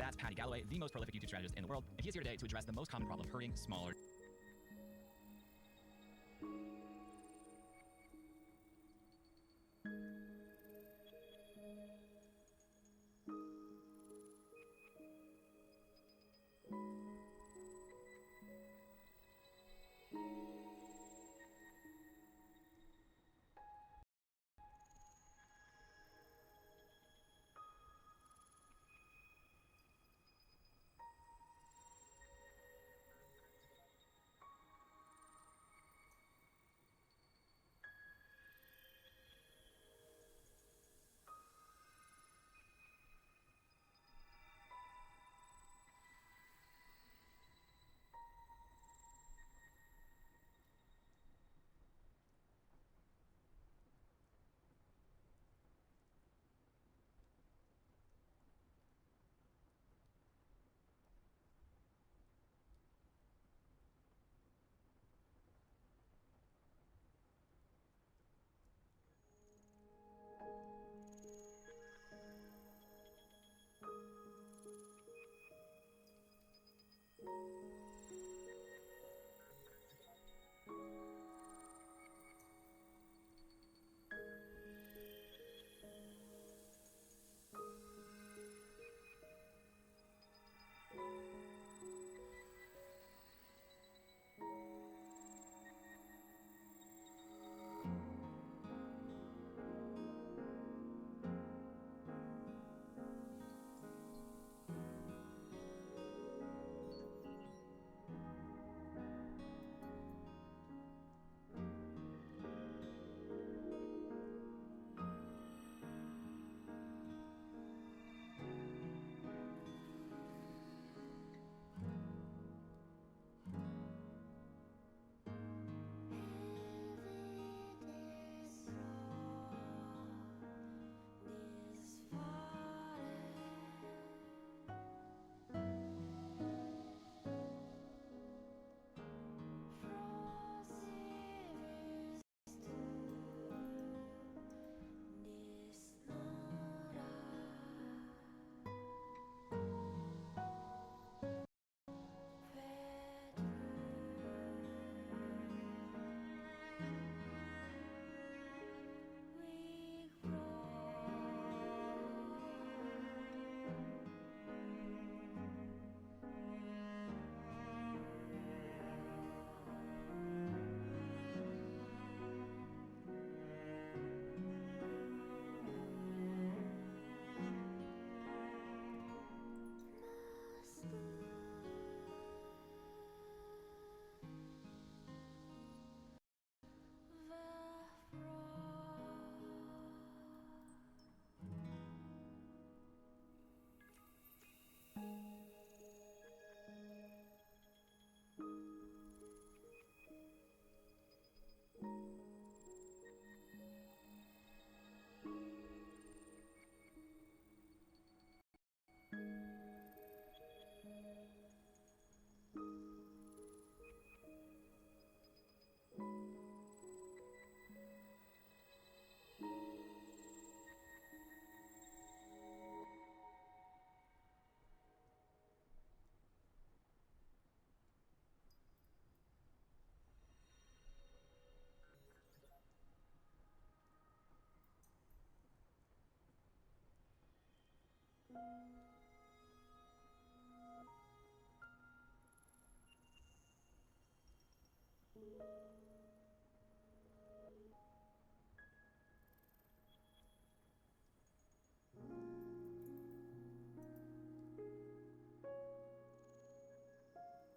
That's Patty Galloway, the most prolific YouTube strategist in the world, and he is here today to address the most common problem of hurting smaller.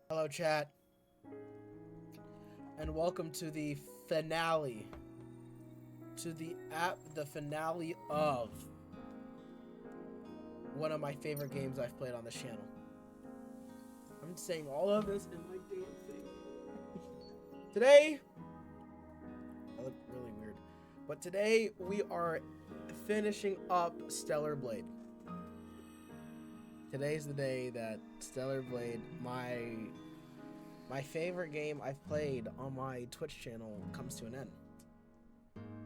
Hello, chat, and welcome to the finale. The finale of one of my favorite games I've played on this channel. I'm saying all of this in my damn thing. Today, I look really weird, but today we are finishing up Stellar Blade. Today's the day that Stellar Blade, my favorite game I've played on my Twitch channel, comes to an end.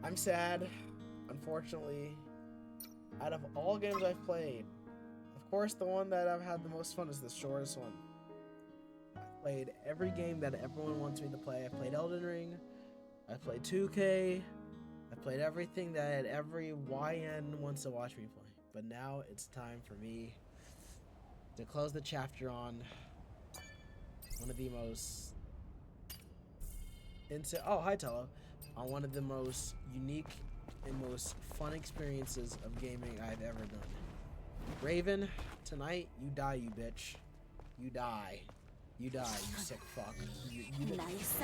I'm sad. Unfortunately, out of all games I've played, I've Of course, the one that I've had the most fun is the shortest one. I played every game that everyone wants me to play. I played Elden Ring. I played 2K. I played everything that every YN wants to watch me play. But now it's time for me to close the chapter on one of the most oh, hi Tello. On one of the most unique and most fun experiences of gaming I've ever done. Raven, tonight you die, you bitch. You die. You die, you sick fuck.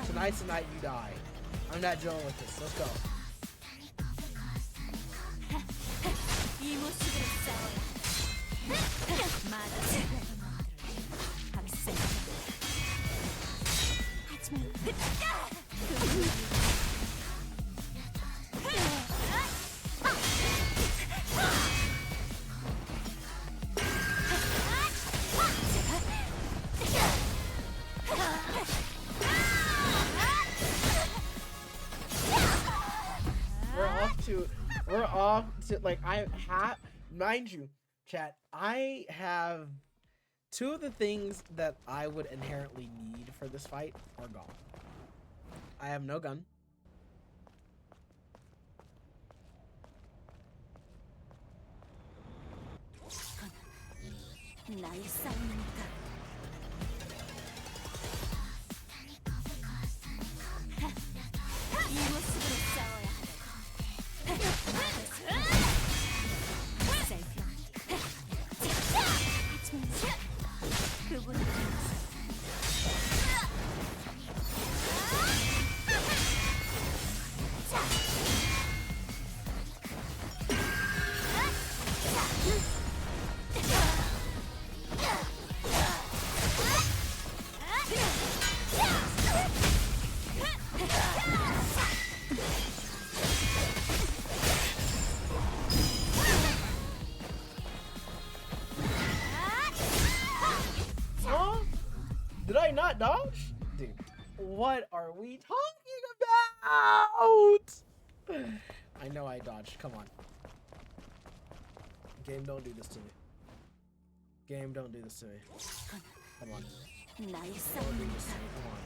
Tonight's the night you die. I'm not dealing with this. Let's go. We're off to, like, I have, mind you, chat, I have two of the things that I would inherently need for this fight are gone. I have no gun. Did I not dodge? Dude, what are we talking about? I know I dodged. Come on. Game, don't do this to me. Game, don't do this to me. Come on. Don't do this to me. Come on.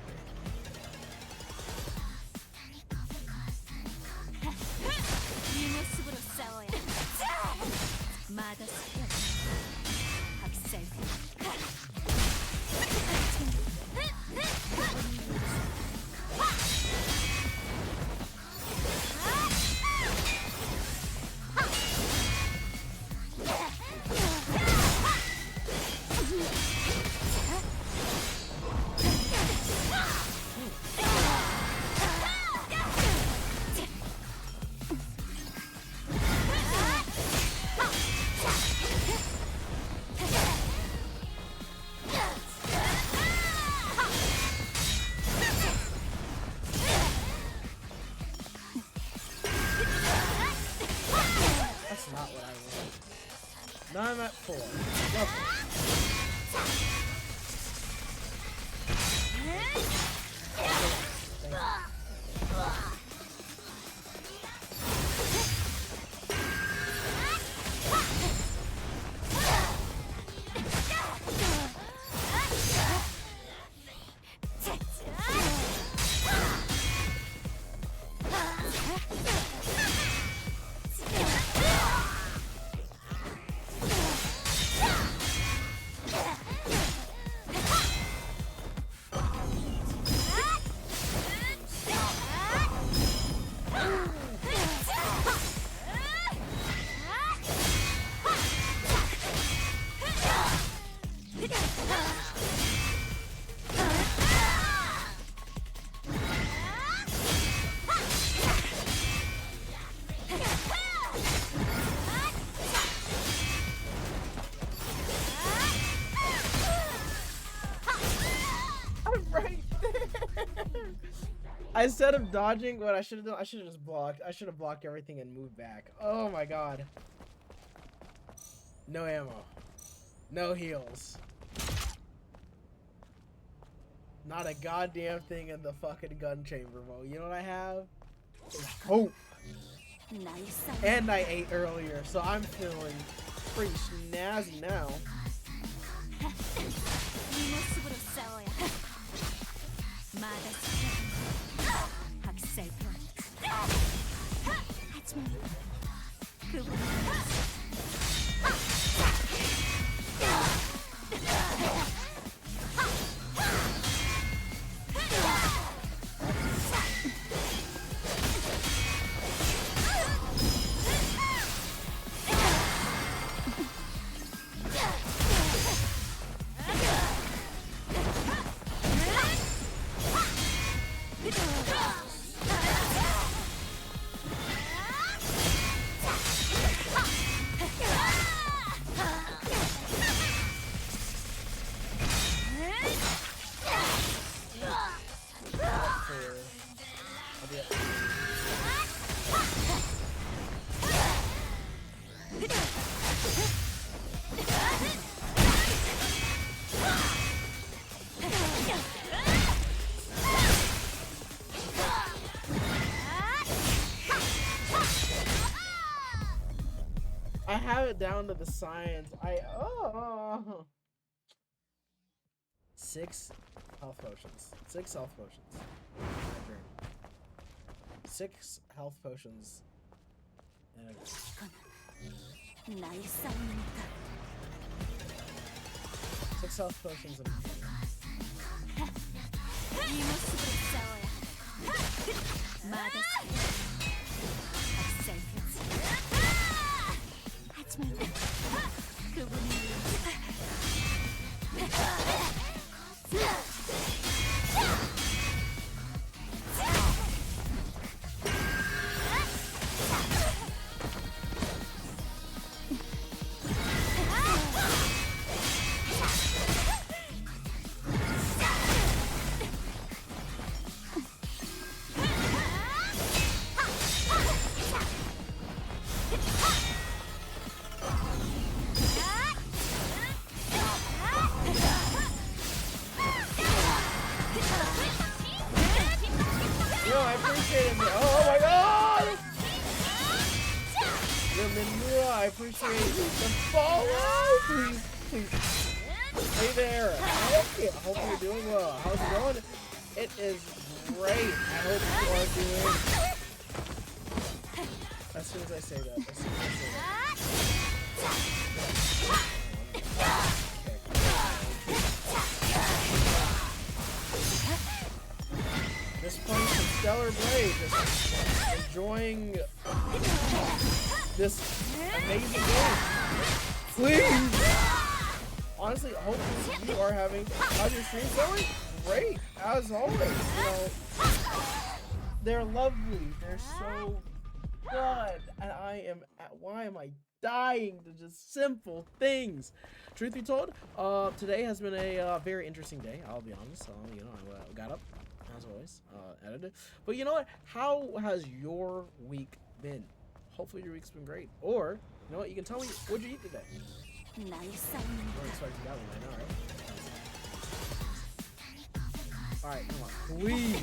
Now I'm at 4. Instead of dodging, what I should have done, I should have just blocked. I should have blocked everything and moved back. Oh my god. No ammo. No heals. Not a goddamn thing in the fucking gun chamber, bro. You know what I have? Hope. And I ate earlier, so I'm feeling pretty snazzy now. I have it down to the science. 6 health potions. 6 health potions. 6 health potions. And 6 health potions and I appreciate it. Oh my god! Yo, Minura, I appreciate the follow. Please. Stay there. Okay, I hope you're doing well. How's it going? It is great. I hope you are doing. As soon as I say that. Just playing some Stellar Blade, just enjoying this amazing game. Please! Honestly, hopefully you are having how's your stream going? Great, as always. You know, they're lovely. They're so good, and why am I dying to just simple things? Truth be told, today has been a very interesting day. I'll be honest. You know, I got up. As always, edited. But you know what? How has your week been? Hopefully your week's been great. Or, you know what? You can tell me, what'd you eat today? You weren't expecting that one, I know, right? Alright, come on. Please!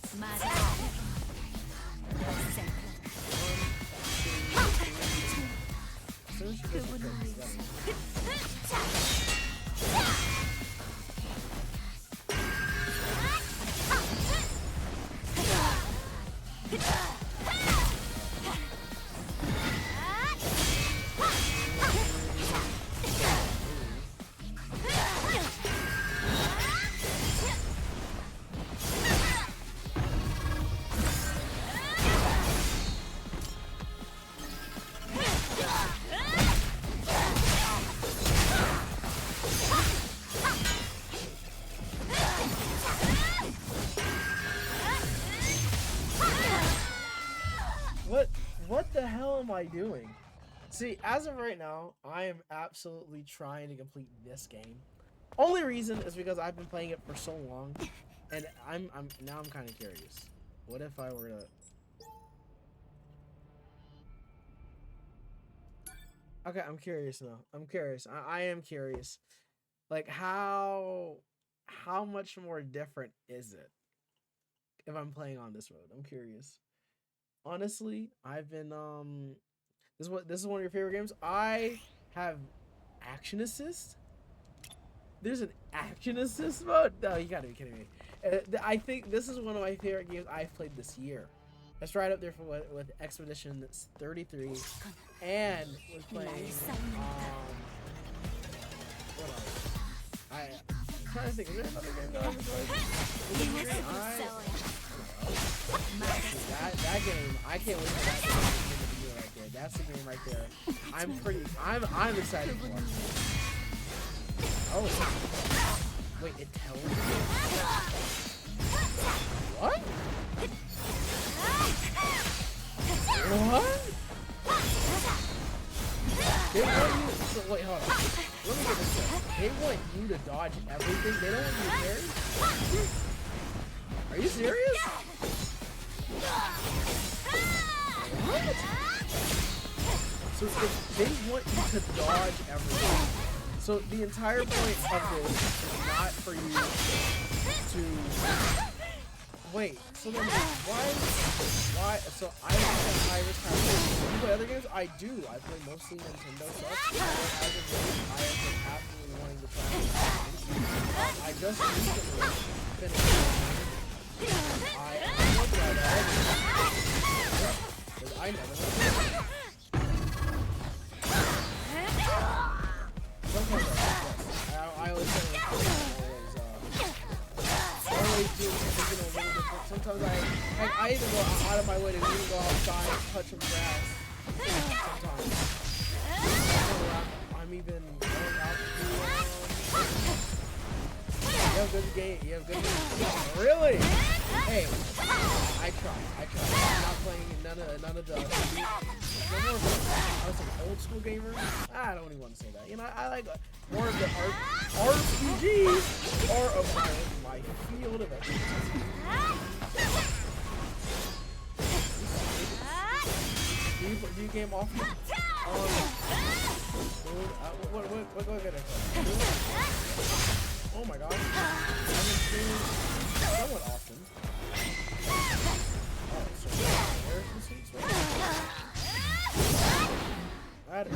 Oh my god. As soon as she gets the trick, What the hell am I doing? See, as of right now, I am absolutely trying to complete this game. Only reason is because I've been playing it for so long, and I'm kind of curious. What if I were to? Okay, I'm curious now. I'm curious. I am curious. Like how much more different is it if I'm playing on this mode? I'm curious. honestly, I've been this is one of your favorite games. I have action assist. There's an action assist mode? No, you gotta be kidding me. I think this is one of my favorite games I've played this year. That's right up there for with Expedition 33, and was playing what else? I'm trying to think. Is there another game that I was like? That game, I can't wait for that game to be right there. That's the game right there. I'm excited for. Oh, wait, it tells me. What? What? They want you. So wait, hold on. Let me get this straight. They want you to dodge everything. They don't want you to parry. Are you serious? What? So they want you to dodge everything. So the entire point of this is not for you to wait. So then why? So I have Iris Power. You play other games? I do. I play mostly Nintendo stuff. As of late, I have been absolutely wanting to try games. I just recently finished. I looked at it because I never went. Sometimes I always say always do something a little different. Sometimes I even go out of my way to even go outside and touch some grass. Sometimes. I'm even going out to you have good game. You have good game. Really? Hey, I try. I'm not playing none of the I was an old school gamer. I don't even want to say that. You know, I like more of the RPGs are of my field of expertise. Do you game often? What go ahead and oh my gosh. I've been streaming somewhat often. Oh, so there's the seats right there. That is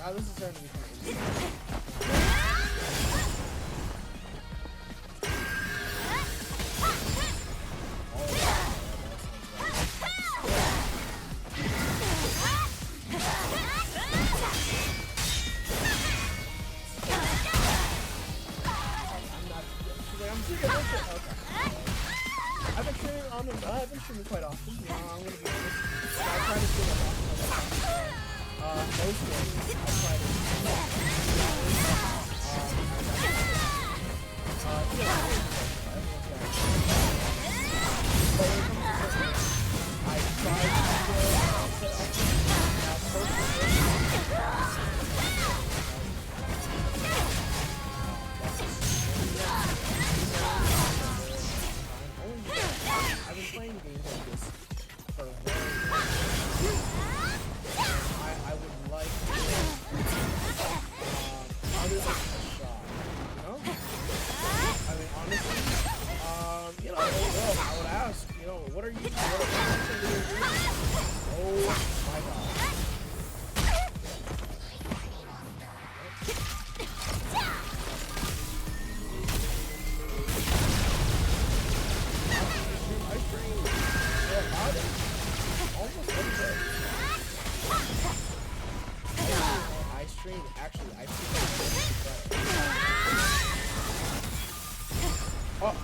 now this is starting to become insane. I've been streaming quite often. I'm gonna be honest. I try to stream as often as I can. Most days I try to I've been playing games like this for a very long time. I would like to other than a shot, you know? I mean, honestly, you know, well, I would ask, you know, what are you doing? Oh my god. Oh!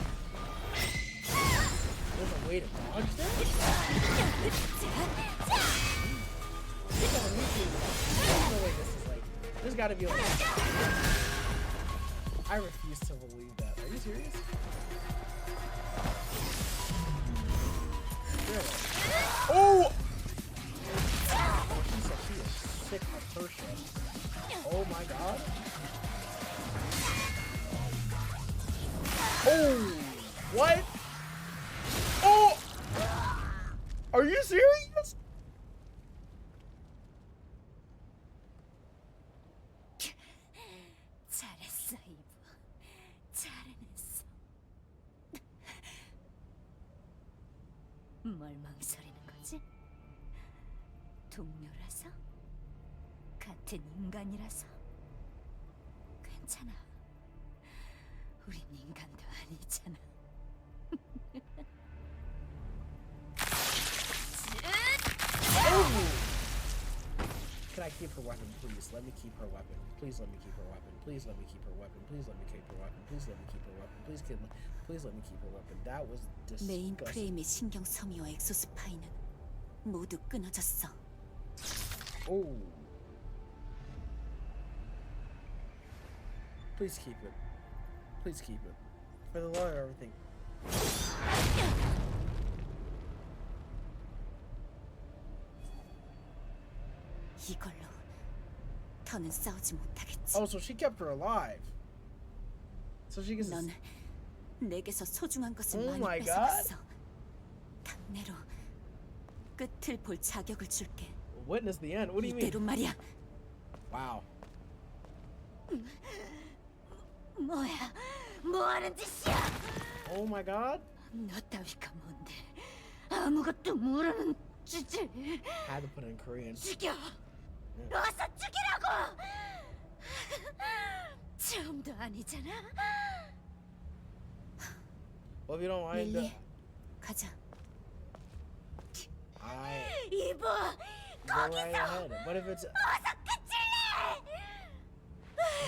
There's a way to dodge that? There's no way this is like... There's gotta be like... I refuse to believe that. Are you serious? Really? Oh! She's a sick person. Oh my god. Oh! What? Oh! Are you serious? 잘했어, 이브. 잘해냈어. 뭘 망설이는 거지? 동료라서? 같은 인간이라서? 괜찮아. 우린 인간도 아니잖아. Can I keep her weapon, please? Let me keep her weapon. Please let me keep her weapon. Please let me keep her weapon. Please let me keep her weapon. Please let me keep her weapon. Please let me keep her weapon. That was 메인 disgusting. 프레임의 신경 섬유와 엑소스파이는 모두 끊어졌어. Oh. Please keep it. Please keep it. For the love of everything. 이걸로 더는 싸우지 못하겠지. Oh, so she kept her alive. So she gets. 넌 내게서 소중한 것을 Oh my 많이 God. 뺏어갔어. 당내로 끝을 볼 자격을 줄게. Witness the end. What do you mean? 이대로 말이야. Wow. 뭐야? 뭐 하는 짓이야? Oh my God. 너 따위가 뭔데? 아무것도 모르는 주제. Had to put it in Korean. 죽여! 어서 죽이라고! 처음도 아니잖아. Well, if you don't mind, 릴리, 가자. I 이브, go right ahead. But if it's 어서 끝을내!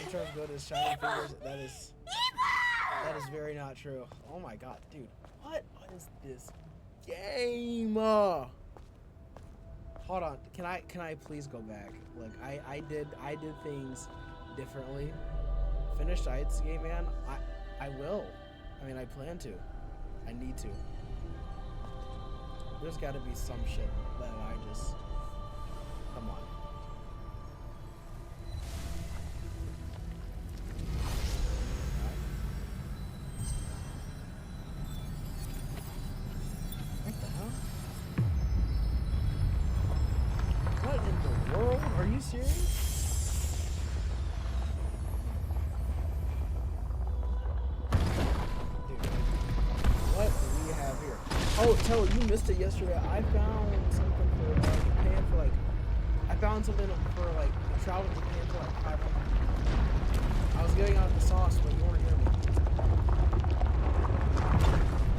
in terms of go to Shining Fingers, that is very not true. Oh my God, dude, what is this game? Hold on, can I please go back? Look, I did things differently. Finished Heights game, man. I will. I mean, I plan to. I need to. There's got to be some shit that I just. Come on. What the hell? What in the world? Are you serious? Dude, what do we have here? Oh, Tello, you missed it yesterday. I found something for Japan for like. I found something for like travel to Japan for like 500. I was getting out the sauce, but you weren't hearing me.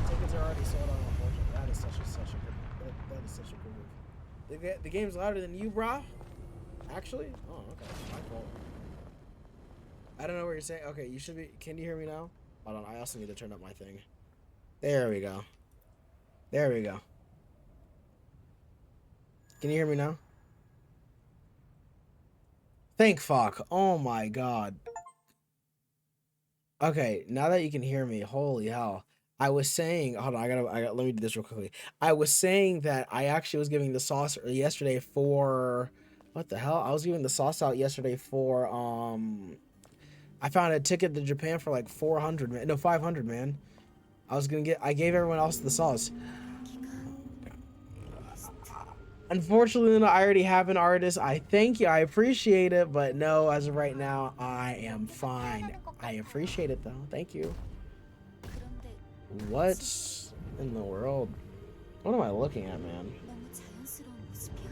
Tickets are already sold out, unfortunately. That is such a good. That is such a good move. The game's louder than you, brah. Actually? Oh, okay. My fault. I don't know what you're saying. Okay, you should be. Can you hear me now? Hold on. I also need to turn up my thing. There we go. There we go. Can you hear me now? Thank fuck. Oh my God. Okay, now that you can hear me, holy hell. I was saying, hold on, I gotta, let me do this real quickly. I was saying that I actually was giving the sauce yesterday for, what the hell? I was giving the sauce out yesterday for, I found a ticket to Japan for like 400, man. No, 500, man. I gave everyone else the sauce. Unfortunately, I already have an artist. I thank you. I appreciate it. But no, as of right now, I am fine. I appreciate it, though. Thank you. 그런데 What in the world? What am I looking at, man? 너무 자연스러운 모습이야.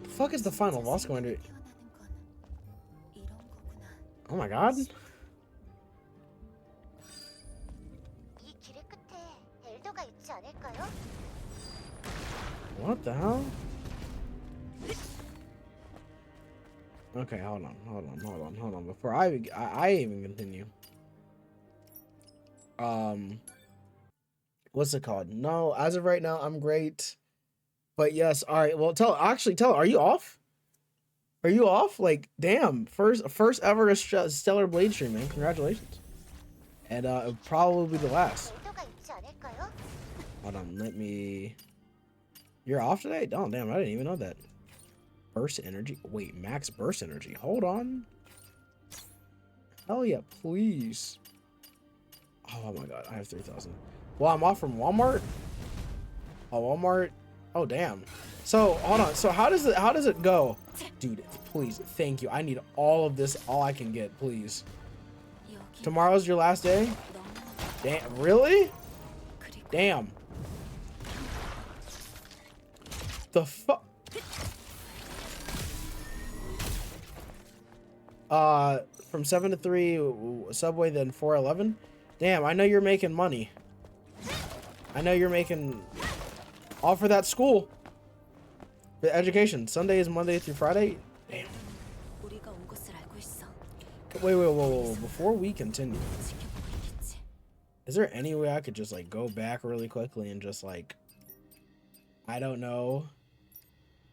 The fuck is the final boss going to... 태어나는 건 이런 거구나. Oh my God. 이 길의 끝에 엘더가 있지 않을까요? What the hell? Okay, hold on. Before I even continue. What's it called? No, as of right now, I'm great. But yes, all right. Well, tell. Are you off? Are you off? Like, damn, first ever Stellar Blade stream, man. Congratulations. And it'll probably be the last. 엘더가 있지 않을까요? Hold on, let me. You're off today? Oh, damn, I didn't even know that. Burst energy. Wait, max burst energy. Hold on. Hell yeah, please. Oh my God, I have 3,000. Well, I'm off from Walmart. Oh, Walmart. Oh, damn. So hold on. So how does it go, dude? Please, thank you. I need all of this, all I can get, please. 여기 Tomorrow's your last day. 너무 Damn, really? 그리고 Damn. The fuck? From 7 to 3 Subway, then 4-11. Damn, I know you're making money. I know you're making all for that school. The education. Sunday is Monday through Friday. Damn. 우리가 온 것을 알고 있어. Wait, whoa. Before we continue, 지켜보겠지. is there any way I could just like go back really quickly and just like, I don't know.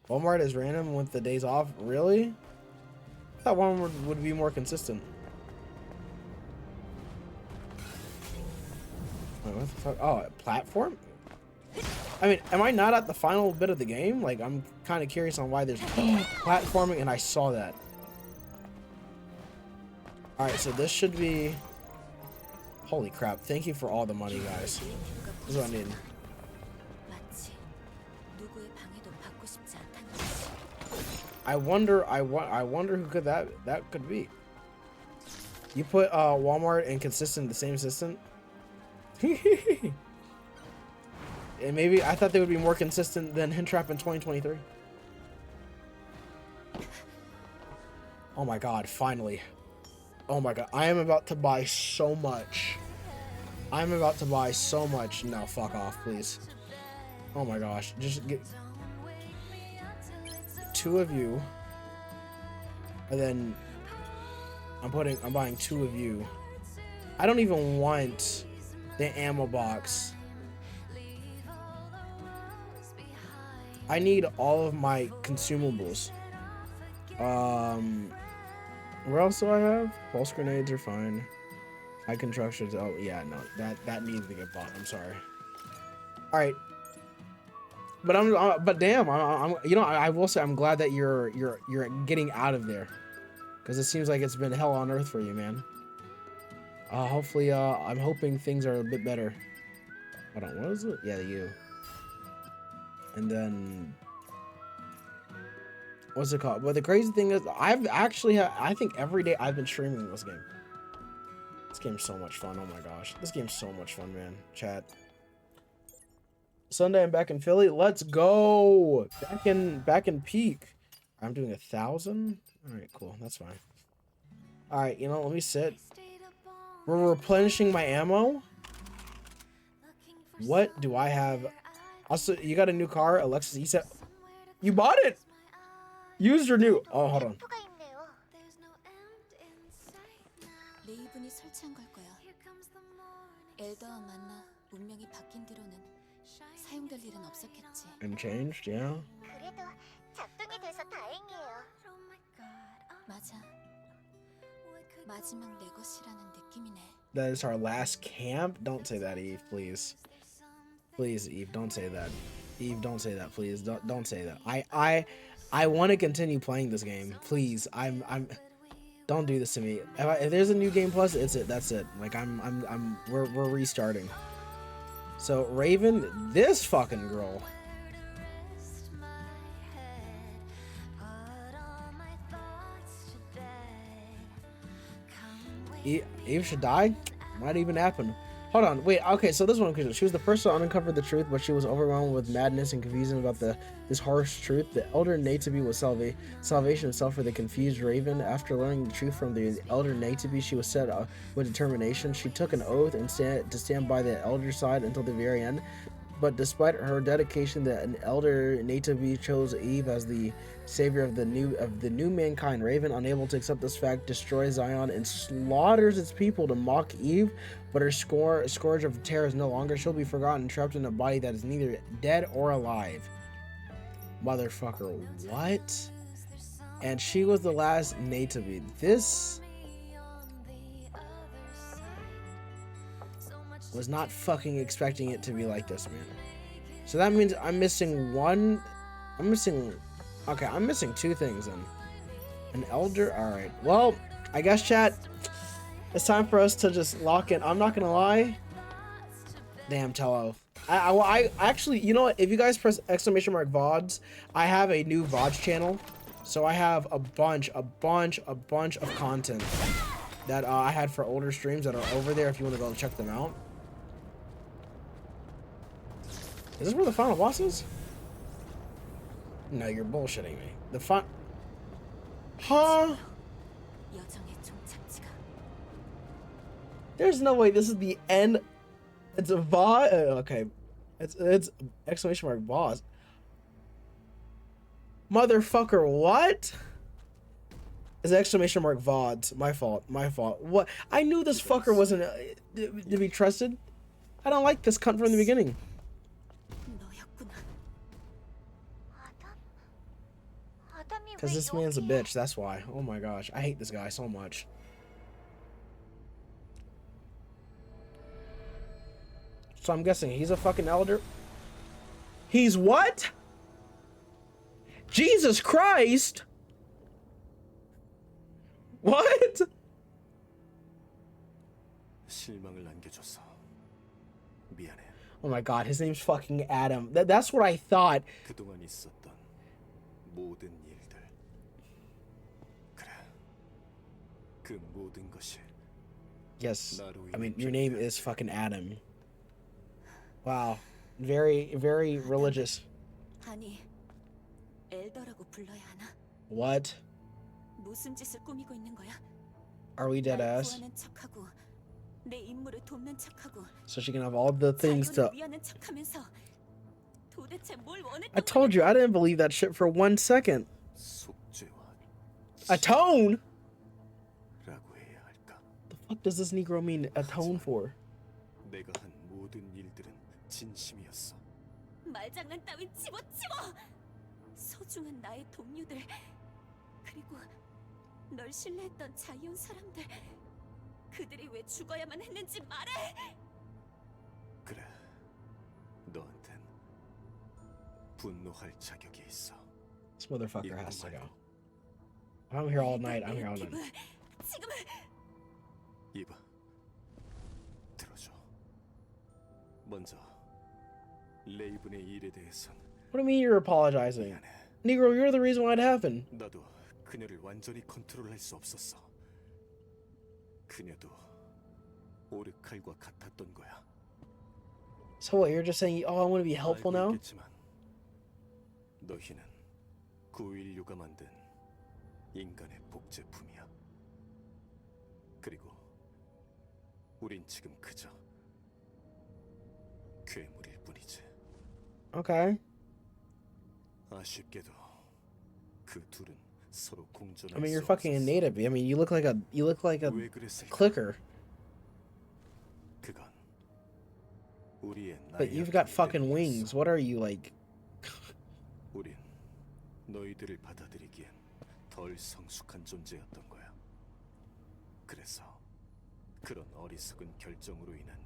Walmart is random with the days off. Really? I thought one would be more consistent. Wait, what the fuck? Oh, platform? I mean, am I not at the final bit of the game? Like, I'm kind of curious on why there's platforming, and I saw that. Alright, so this should be... Holy crap. Thank you for all the money, guys. This is what I need. 마치 누구의 방해도 받고 싶지 않다는 것이. I wonder who could that could be. You put Walmart and consistent the same assistant. And maybe I thought they would be more consistent than Hintrap in 2023. Oh my god, finally. Oh my god, I am about to buy so much. I'm about to buy so much. No, fuck off, please. Oh my gosh, just get 2 of you. And then I'm buying 2 of you. I don't even want the ammo box. I need all of my consumables. Where else do I have? Pulse grenades are fine. High constructions. Oh yeah, no, that needs to get bought. I'm sorry. All right, but damn, I'm you know, I will say I'm glad that you're getting out of there, because it seems like it's been hell on earth for you, man. Hopefully, I'm hoping things are a bit better. Hold on, what is it? Yeah, you. And then, what's it called? But the crazy thing is, I've actually I think every day I've been streaming this game. This game's so much fun. Oh my gosh, this game's so much fun, man. Chat. Sunday I'm back in Philly. Let's go. Back in peak. I'm doing 1,000. All right, cool. That's fine. All right, you know, let me sit. We're replenishing my ammo. What do I have? Also, you got a new car, Alexis. You said you bought it. Use your new. Oh, hold on. 가 있네요. 레이븐이 설치한 걸 거야. 엘더와 만나 운명이 바뀐 뒤로는 사용될 일은 없었겠지. And changed, yeah. 그래도 작동이 돼서 다행이에요. 맞아. 마지막 내 것이라는 느낌이네. That is our last camp. Don't say that, Eve, please. Please, Eve, don't say that. Eve, don't say that, please. Don't say that. I want to continue playing this game. Please, I'm. Don't do this to me. If there's a new game plus, it's it. That's it. Like we're restarting. So Raven, this fucking girl. Eve should die? Might even happen. Hold on, wait, okay, so this one, she was the first to uncover the truth, but she was overwhelmed with madness and confusion about this harsh truth. The Elder Naytibi was salvation itself for the confused Raven. After learning the truth from the Elder Naytibi, she was set with determination. She took an oath and to stand by the Elder side until the very end. But despite her dedication, an Elder Naytibi chose Eve as the savior of the new mankind. Raven, unable to accept this fact, destroys Zion and slaughters its people to mock Eve. But her scourge of terror is no longer. She'll be forgotten, trapped in a body that is neither dead or alive. Motherfucker, what? And she was the last Naytibi. This was not fucking expecting it to be like this, man. So that means I'm missing one. I'm missing 2 things then. An elder. All right. Well, I guess, chat, it's time for us to just lock in. I'm not gonna lie. Damn, Tello. I actually, you know what? If you guys press exclamation mark VODs, I have a new VODs channel. So I have a bunch of content that I had for older streams that are over there if you want to go check them out. Is this where the final boss is? No, you're bullshitting me. The Huh? 여정의 종착지가 There's no way this is the end. It's a VOD. Okay. It's exclamation mark boss. Motherfucker, what? It's exclamation mark VODs. My fault. What? I knew this fucker wasn't to be trusted. I don't like this cunt from the beginning. 너였구나. 아담이 Because 왜 this man's a 여기에? bitch. That's why. Oh my gosh. I hate this guy so much. So I'm guessing he's a fucking elder. He's what? Jesus Christ! What? 실망을 안겨줘서 미안해. Oh my god, his name's fucking Adam. That's what I thought. 그동안 있었던 모든 일들. 그래. 그 모든 것이 Yes. 나로 I mean, 인해 your name is fucking Adam. Wow. Very, very religious. 아니, 엘더라고 불러야 하나? What? 무슨 짓을 꾸미고 있는 거야? Are we dead 날 ass? 구하는 척하고 내 임무를 돕는 척하고 So she can have all the things 자연을 to... 위하는 척하면서 도대체 뭘 원했던 I told you, I didn't believe that shit for 1 second. 속죄와 Atone? 라고 해야 할까? The fuck does this Negro mean atone for? 내가 한 모든 일들은 진심이었어. 말장난 따윈 집어치워! 소중한 나의 동료들 그리고 널 신뢰했던 자이온 사람들 그들이 왜 죽어야만 했는지 말해! 그래. 너한텐 분노할 자격이 있어. This motherfucker has to go. I'm here all night. I'm here all night. 지금 이봐. 들어줘. 먼저 레이븐의 일에 대해선 What do you mean you're apologizing? 미안해. Negro, you're the reason why it happened. 나도 그녀를 완전히 컨트롤할 수 없었어. 그녀도 오르칼과 같았던 거야. So what, you're just saying, oh, I want to be helpful 알고 now? 있겠지만 너희는 구인류가 만든 인간의 복제품이야. 그리고 우린 지금 그저 괴물일 뿐이지. Okay. 아쉽게도 그 둘은 서로 공존할 I mean, you're 수 fucking a 없었어. native. I mean, you look like a 왜 그랬을까? clicker, 그건 우리의 but you've got 나이였기 fucking 때문이었어. wings. What are you like? 우린 너희들을 받아들이기엔 덜 성숙한 존재였던 거야. 그래서 그런 어리석은 결정으로 인한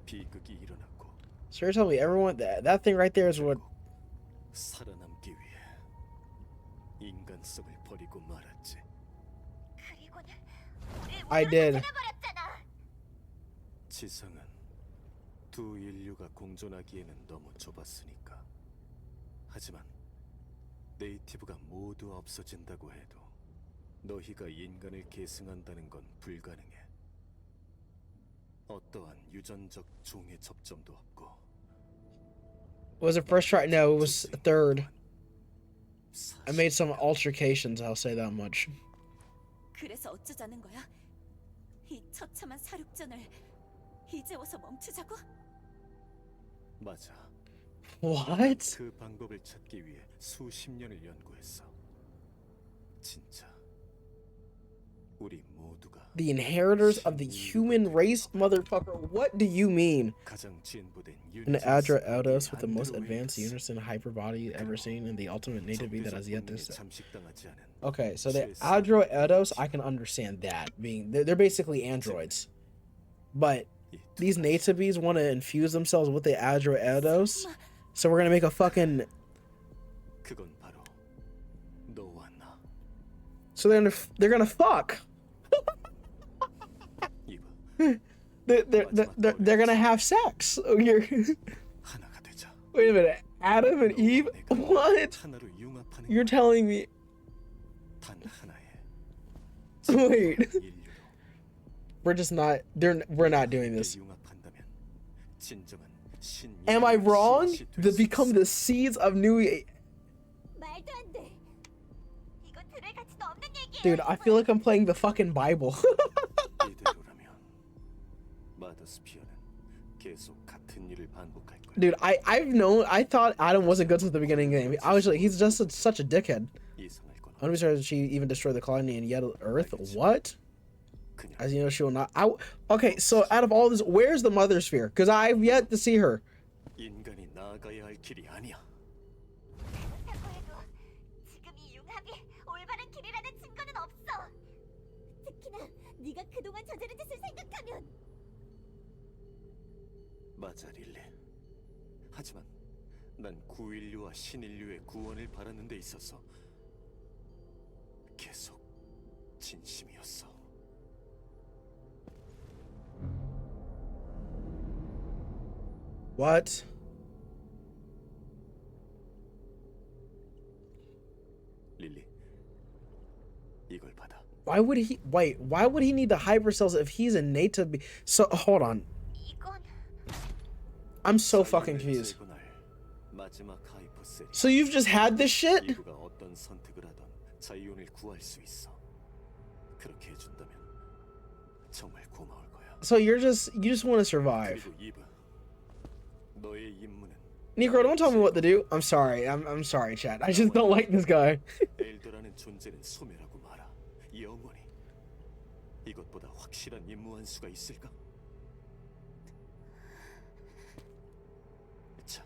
비극이 일어났고 So you're telling me everyone that thing right there is what? 살아남기 위해 인간성을 버리고 말았지. 그리고는 우릴 I did. 버렸잖아. 지상은 두 인류가 공존하기에는 너무 좁았으니까. 하지만 네이티브가 모두 없어진다고 해도 너희가 인간을 계승한다는 건 불가능해. 어떠한 유전적 종의 접점도 없고. Was it first try? No, it was third. I made some altercations. I'll say that much. 그래서 어쩌자는 거야? 이 처참한 사륙전을 이제 와서 멈추자고? 맞아. What? 그 방법을 찾기 위해 수십 년을 연구했어. 진짜 우리 모두가 The inheritors of the human race, motherfucker. What do you mean? 가장 진보된 An Adra Eldos with the most advanced unison hyper body ever seen, and the ultimate native being that has yet to. 잠식당하지 않은 Okay, so the Adro Eldos, I can understand that being they're basically androids, but 이 these natives want to infuse themselves with the Adro Eldos, so we're gonna make a fucking. 그건 바로 너와 나. So they're gonna fuck. 이봐 They're gonna have sex. You're 하나가 Wait a minute. Adam and Eve? What? 하나로 융합하는 You're telling me? 단 하나의 Wait. 인류로 We're just not. We're not doing this. 융합한다면 진정한 신. Am I wrong? To become the seeds of new. 말도 안 돼. 이건 들을 가치도 없는 얘기야. Dude, I feel like I'm playing the fucking Bible. 이대로라면 마더스피어는 계속 같은 일을 반복할 거야. Dude, I thought Adam wasn't good since the beginning of the game. I was like, he's just such a dickhead. 이상할 건 I'm surprised she even destroyed the colony and yet Earth. What? 그냥 As you know, she will not. Okay, so out of all this, where's the Mother Sphere? Because I've yet to see her. 인간이 나아가야 할 길이 아니야. 그렇다고 해도 지금 이 융합이 올바른 길이라는 증거는 없어. 특히나 네가 그동안 저지른 짓을 생각하면. 맞아 릴리. 하지만 난 구인류와 신인류의 구원을 바라는 데 있어서 계속 진심이었어. What? 릴리, 이걸 받아. Why would he wait? Why would he need the hypercells if he's innate to be? So hold on. 이건 I'm so fucking confused. 재건할 마지막 하이퍼셀이 So you've just had this shit? 이브가 어떤 선택을 하던 자이온을 구할 수 있어. 그렇게 해준다면 정말 고마울 거야. So you just want to survive. 그리고 이브, 너의 임무는 Necro, don't tell me what to do. I'm sorry. I'm sorry, chat. I just don't like this guy. 엘더라는 존재는 소멸하고 마라. 영원히. 이것보다 확실한 임무 한 수가 있을까? 자,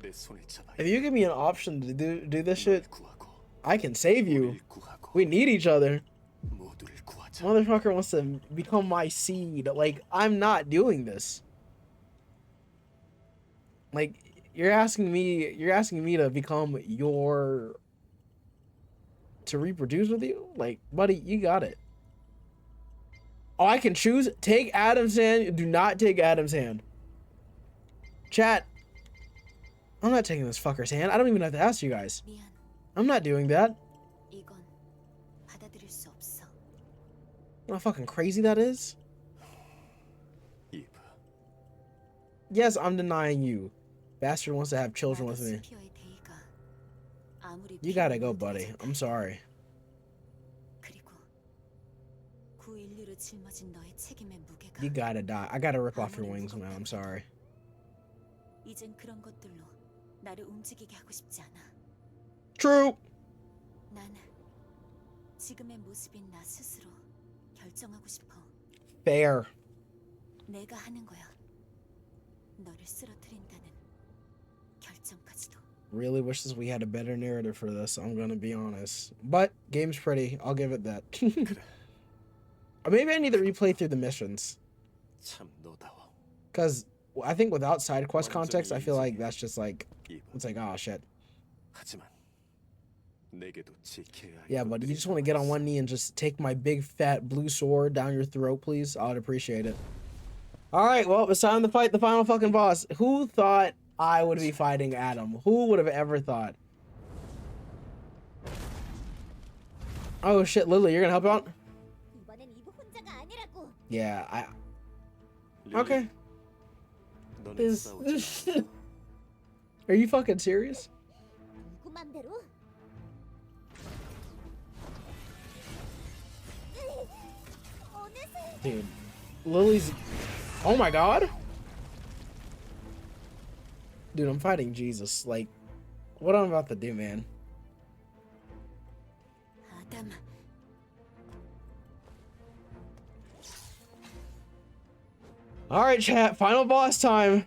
내 손을 잡아. If you give me an option to do this shit, 구하고 I can save you. 우리를 구하고 We need each other. 모두를 구하자. Motherfucker wants to become my seed. Like, I'm not doing this. Like, you're asking me to become to reproduce with you? Like, buddy, you got it. Oh, I can choose. Take Adam's hand. Do not take Adam's hand. Chat. I'm not taking this fucker's hand. I don't even have to ask you guys. 미안. I'm not doing that. 이건 받아들일 수 없어. You know how fucking crazy that is? 이브, Yes, I'm denying you. Bastard wants to have children with me. 마더스피어의 대의가 아무리 You gotta go, 필요한 buddy. 일이라도 I'm sorry. 그리고 구인류로 짊어진 너의 책임의 무게가 You gotta die. I gotta rip off your wings, man. I'm sorry. 이젠 그런 것들로 나를 움직이게 하고 싶지 않아. True. 난 지금의 모습인 나 스스로 결정하고 싶어. Fair. 내가 하는 거야. 너를 쓰러뜨린다는 결정까지도. Really wishes we had a better narrative for this. I'm gonna be honest. But game's pretty. I'll give it that. Or maybe I need to replay through the missions. 참 너다워. Cause I think without side quest context, I feel like that's just like 이브, it's like oh shit. 하지만 내게도 지켜야 할 Yeah, but you 것들이 just want to get on 남아있어. one knee and just take my big fat blue sword down your throat, please. I would appreciate it. All right, well, it's time to fight the final fucking boss. Who thought I would be fighting Adam? Who would have ever thought? Oh shit, Lily, you're gonna help out? 이번엔 이브 혼자가 아니라고. Yeah, 릴리, okay. 너는 Is 싸우지 마. are you fucking serious? 누구 맘대로? 어느새 Dude, Lily's. Oh my god. Dude, I'm fighting Jesus. Like, what I'm about to do, man. 아담, All right, chat. Final boss time.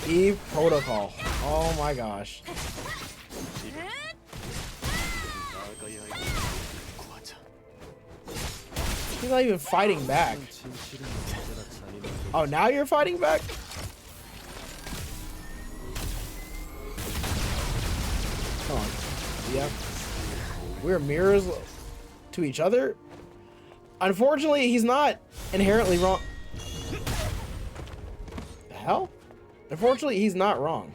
Eve Protocol. Oh my gosh. 나아가야 할 것들을 구하자. He's not even fighting back. Oh, now you're fighting back? Come on. Yep. We're mirrors to each other? Unfortunately, he's not inherently wrong. The hell? Unfortunately, he's not wrong.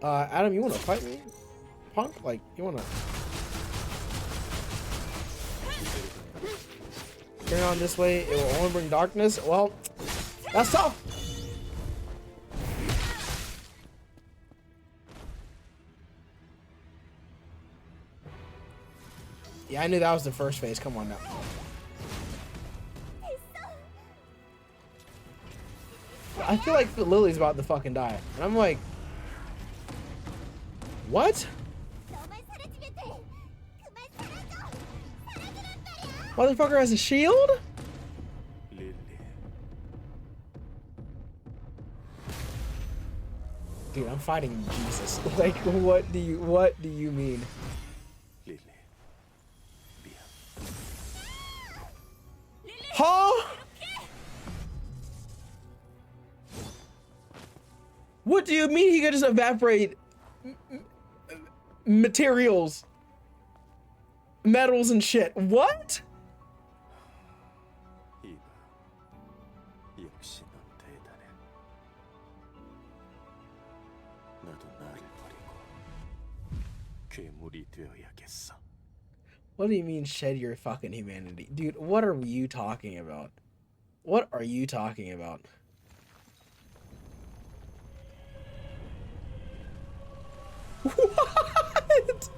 Adam, you wanna fight me? Punk? Like, you wanna... Turn on this way, it will only bring darkness. Well, that's tough. Yeah, I knew that was the first phase. Come on now. I feel like Lily's about to fucking die. And I'm like, what? Motherfucker has a shield? 릴리, Dude, I'm fighting Jesus. Like, what do you mean? 릴리. 미안. Huh? What do you mean he could just evaporate materials, metals and shit? What? 이브, 역시 넌 대단해. 나도 나를 버리고 괴물이 되어야겠어. What do you mean shed your fucking humanity? Dude, what are you talking about? What are you talking about? What?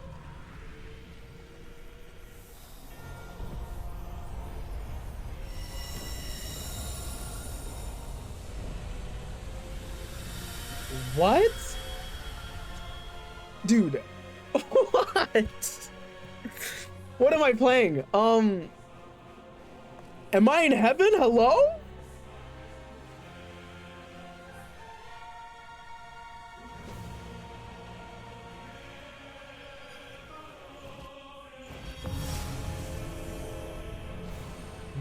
What? Dude. What? What am I playing? Am I in heaven? Hello?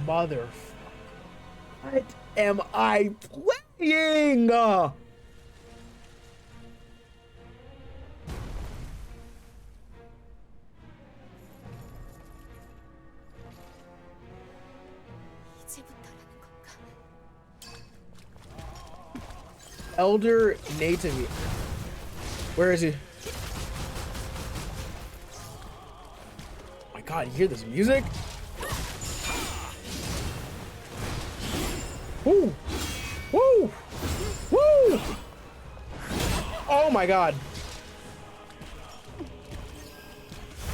Motherfucker. What am I playing? 이제부터라는 건가? Elder Native. Where is he? Oh my god, you hear this music? Woo! Woo! Woo! Oh my god.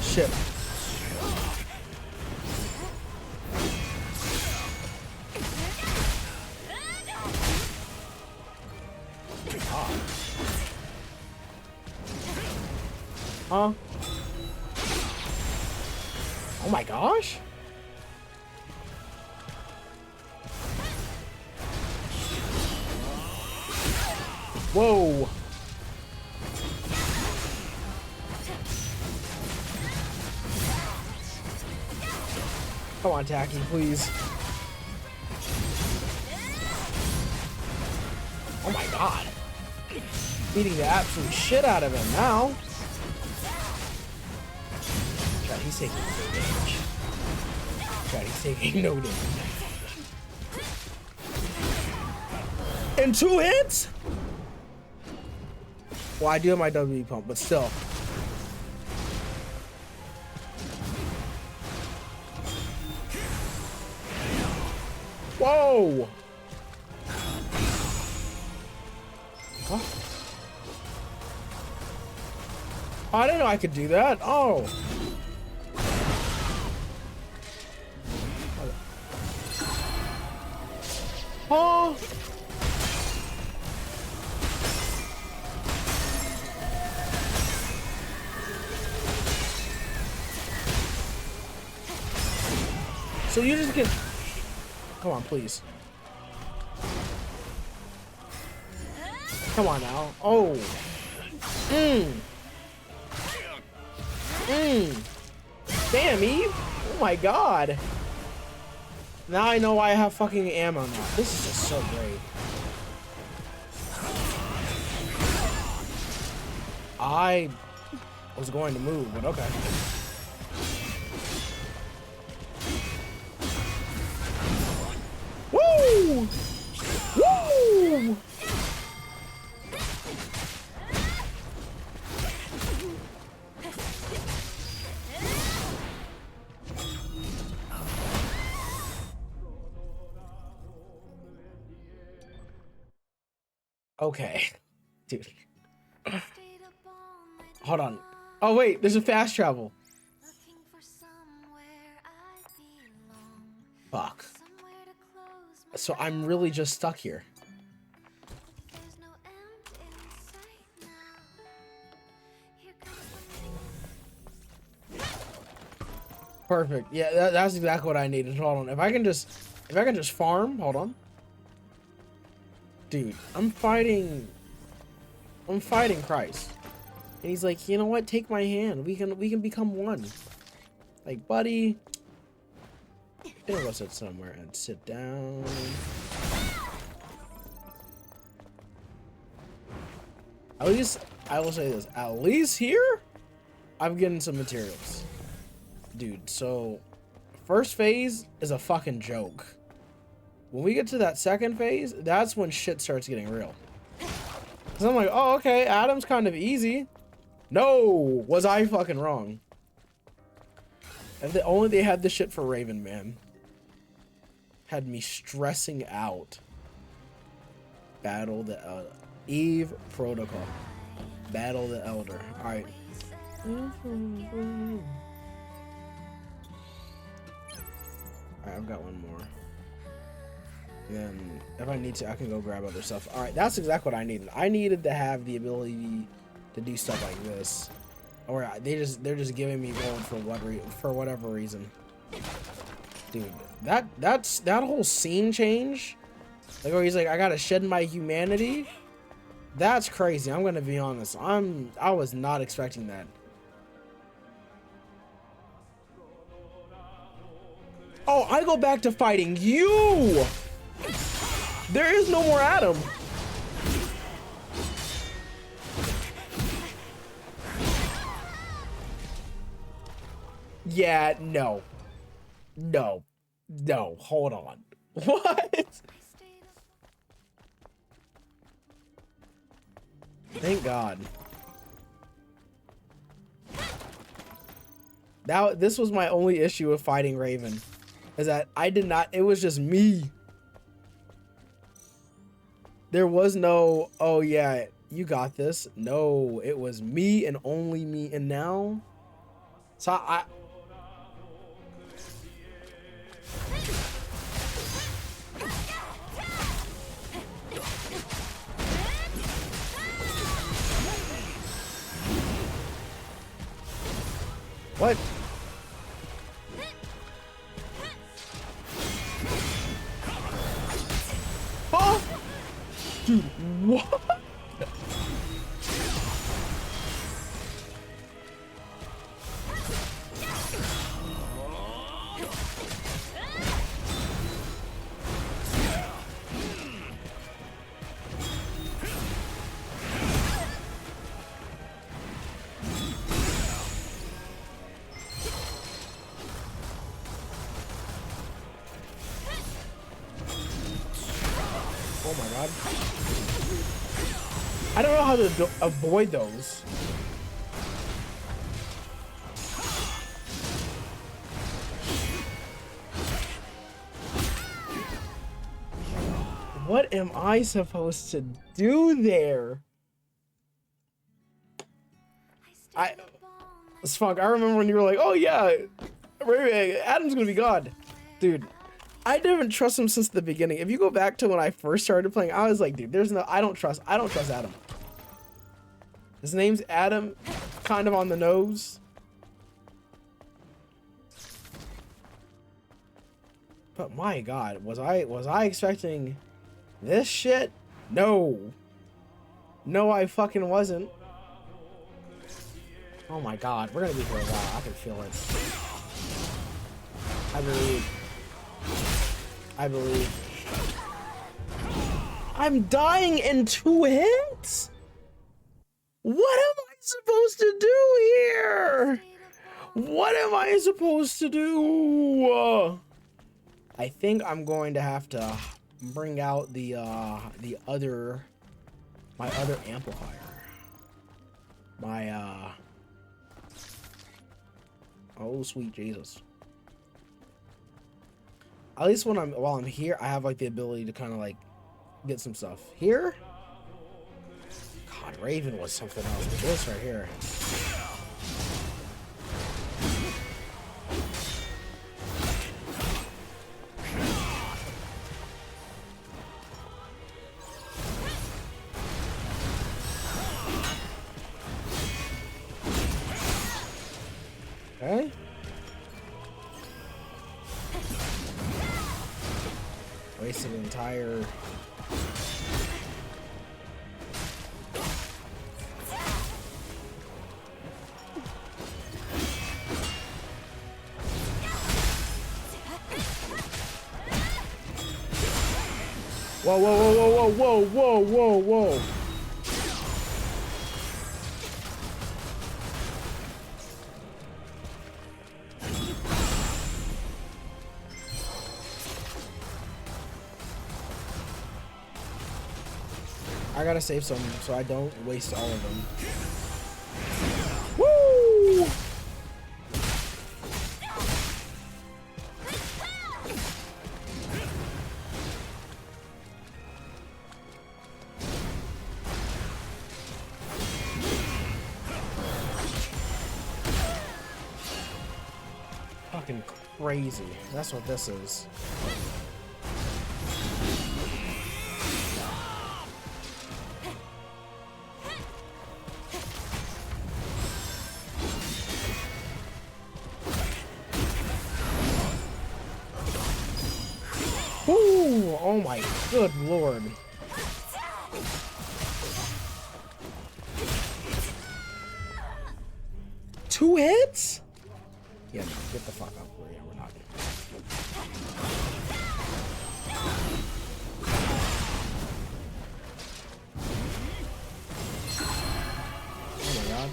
Shit. Huh? Oh my gosh. Whoa. Come on, Tacky, please. Oh my god. Beating the absolute shit out of him now. God, he's taking no damage. God, he's taking no damage. In 2 hits? Well, I do have my W pump, but still. Whoa! Huh? Oh, I didn't know I could do that. Oh. Oh. So you just get... Come on, please. Come on now. Oh. Damn, Eve. Oh my god. Now I know why I have fucking ammo now. This is just so great. I was going to move, but okay. Okay. Dude. Hold on. Oh, wait. There's a fast travel. Fuck. So I'm really just stuck here. Perfect. Yeah, that's exactly what I needed. Hold on. If I can just farm. Hold on. Dude, I'm fighting Christ. And he's like, you know what? Take my hand. We can become one. Like, buddy. I'm gonna go sit somewhere and sit down. At least, I will say this. At least here, I'm getting some materials. Dude, so first phase is a fucking joke. When we get to that second phase, that's when shit starts getting real. Cause I'm like, oh, okay, Adam's kind of easy. No, was I fucking wrong? If only they had this shit for Raven, man. Had me stressing out. Battle the Eve Protocol. Battle the Elder. All right. Alright, I've got one more. Then, if I need to, I can go grab other stuff. Alright, that's exactly what I needed. I needed to have the ability to do stuff like this. Or they're just giving me gold for whatever reason. Dude, that whole scene change, like where he's like, I gotta shed my humanity. That's crazy. I'm gonna be honest. I was not expecting that. Oh, I go back to fighting you! There is no more Adam. Yeah, no. No. No, hold on. What? Thank God. Now, this was my only issue with fighting Raven. Is that I did not, it was just me. There was no, oh yeah, you got this. No, it was me and only me. And now, so I what? Oh! Dude, what? Oh my God. I don't know how to avoid those. What am I supposed to do there? Spunk, I remember when you were like, oh yeah, Adam's gonna be God. Dude, I didn't trust him since the beginning. If you go back to when I first started playing, I was like, dude, I don't trust Adam. His name's Adam, kind of on the nose. But my God, was I expecting this shit? No. No, I fucking wasn't. Oh my God, we're gonna be here a while. I can feel it. I believe. I'm dying in 2 hits? What am I supposed to do here? What am I supposed to do? I think I'm going to have to bring out my other amplifier. Oh sweet Jesus. At least while I'm here, I have like the ability to kind of like get some stuff. Here, Raven was something else, but this right here. Okay. Wasted an entire... Whoa, whoa, whoa, whoa, whoa, whoa, whoa, whoa. I gotta save some so I don't waste all of them. Woo! Fucking crazy. That's what this is. Ooh, oh my good lord. Two hits? Yeah, no, get the fuck up. Yeah, we're not. Oh my god.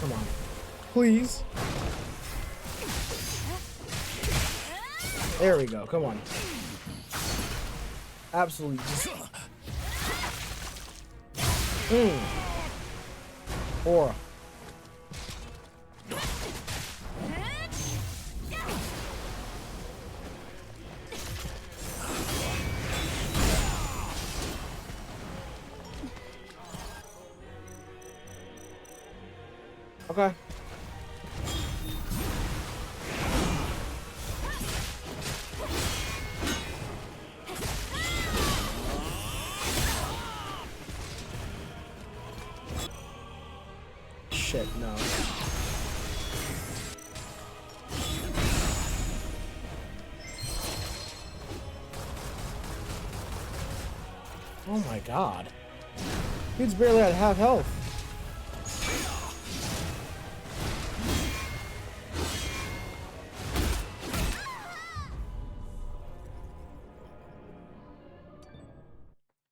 Come on. Please. There we go. Come on. Absolutely. Just... Aura. Okay. Shit, no. Oh my god. Dude's barely at half health.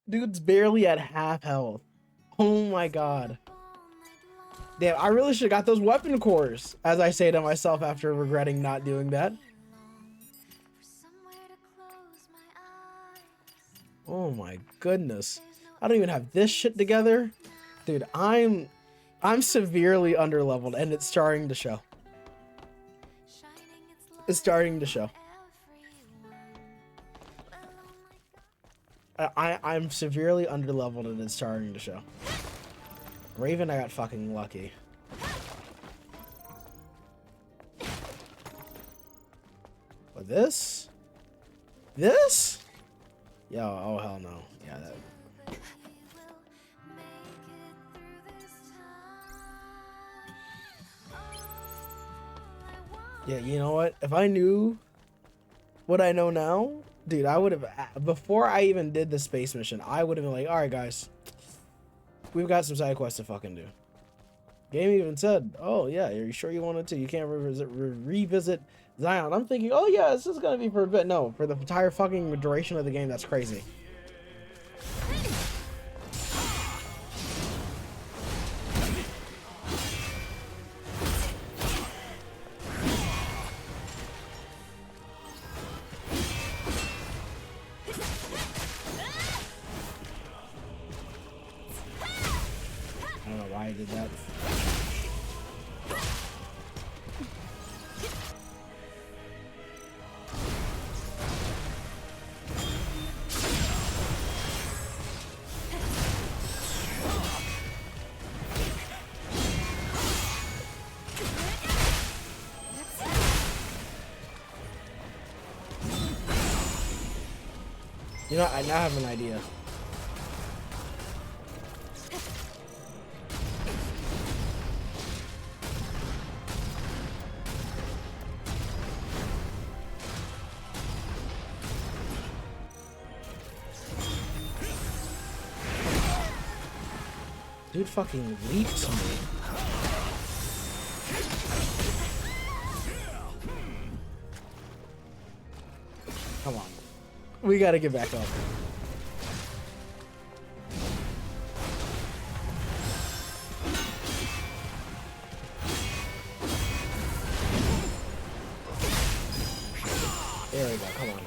Dude's barely at half health. Oh my god. Damn, I really should have got those weapon cores, as I say to myself after regretting not doing that. Oh my goodness. I don't even have this shit together. Dude, I'm severely underleveled and it's starting to show. It's starting to show. I'm severely underleveled and it's starting to show. Raven, I got fucking lucky. But this? This? Yo, oh hell no. Yeah, that... Yeah, you know what? If I knew what I know now, dude, I would have, before I even did the space mission, I would have been like, alright guys, we've got some side quests to fucking do. Game even said, oh yeah, are you sure you wanted to? You can't revisit Zion. I'm thinking, oh yeah, this is gonna be for a bit. No, for the entire fucking duration of the game, that's crazy. did that. You know, I now have an idea. Dude fucking leaped me. Come on. We gotta get back up. There we go, come on.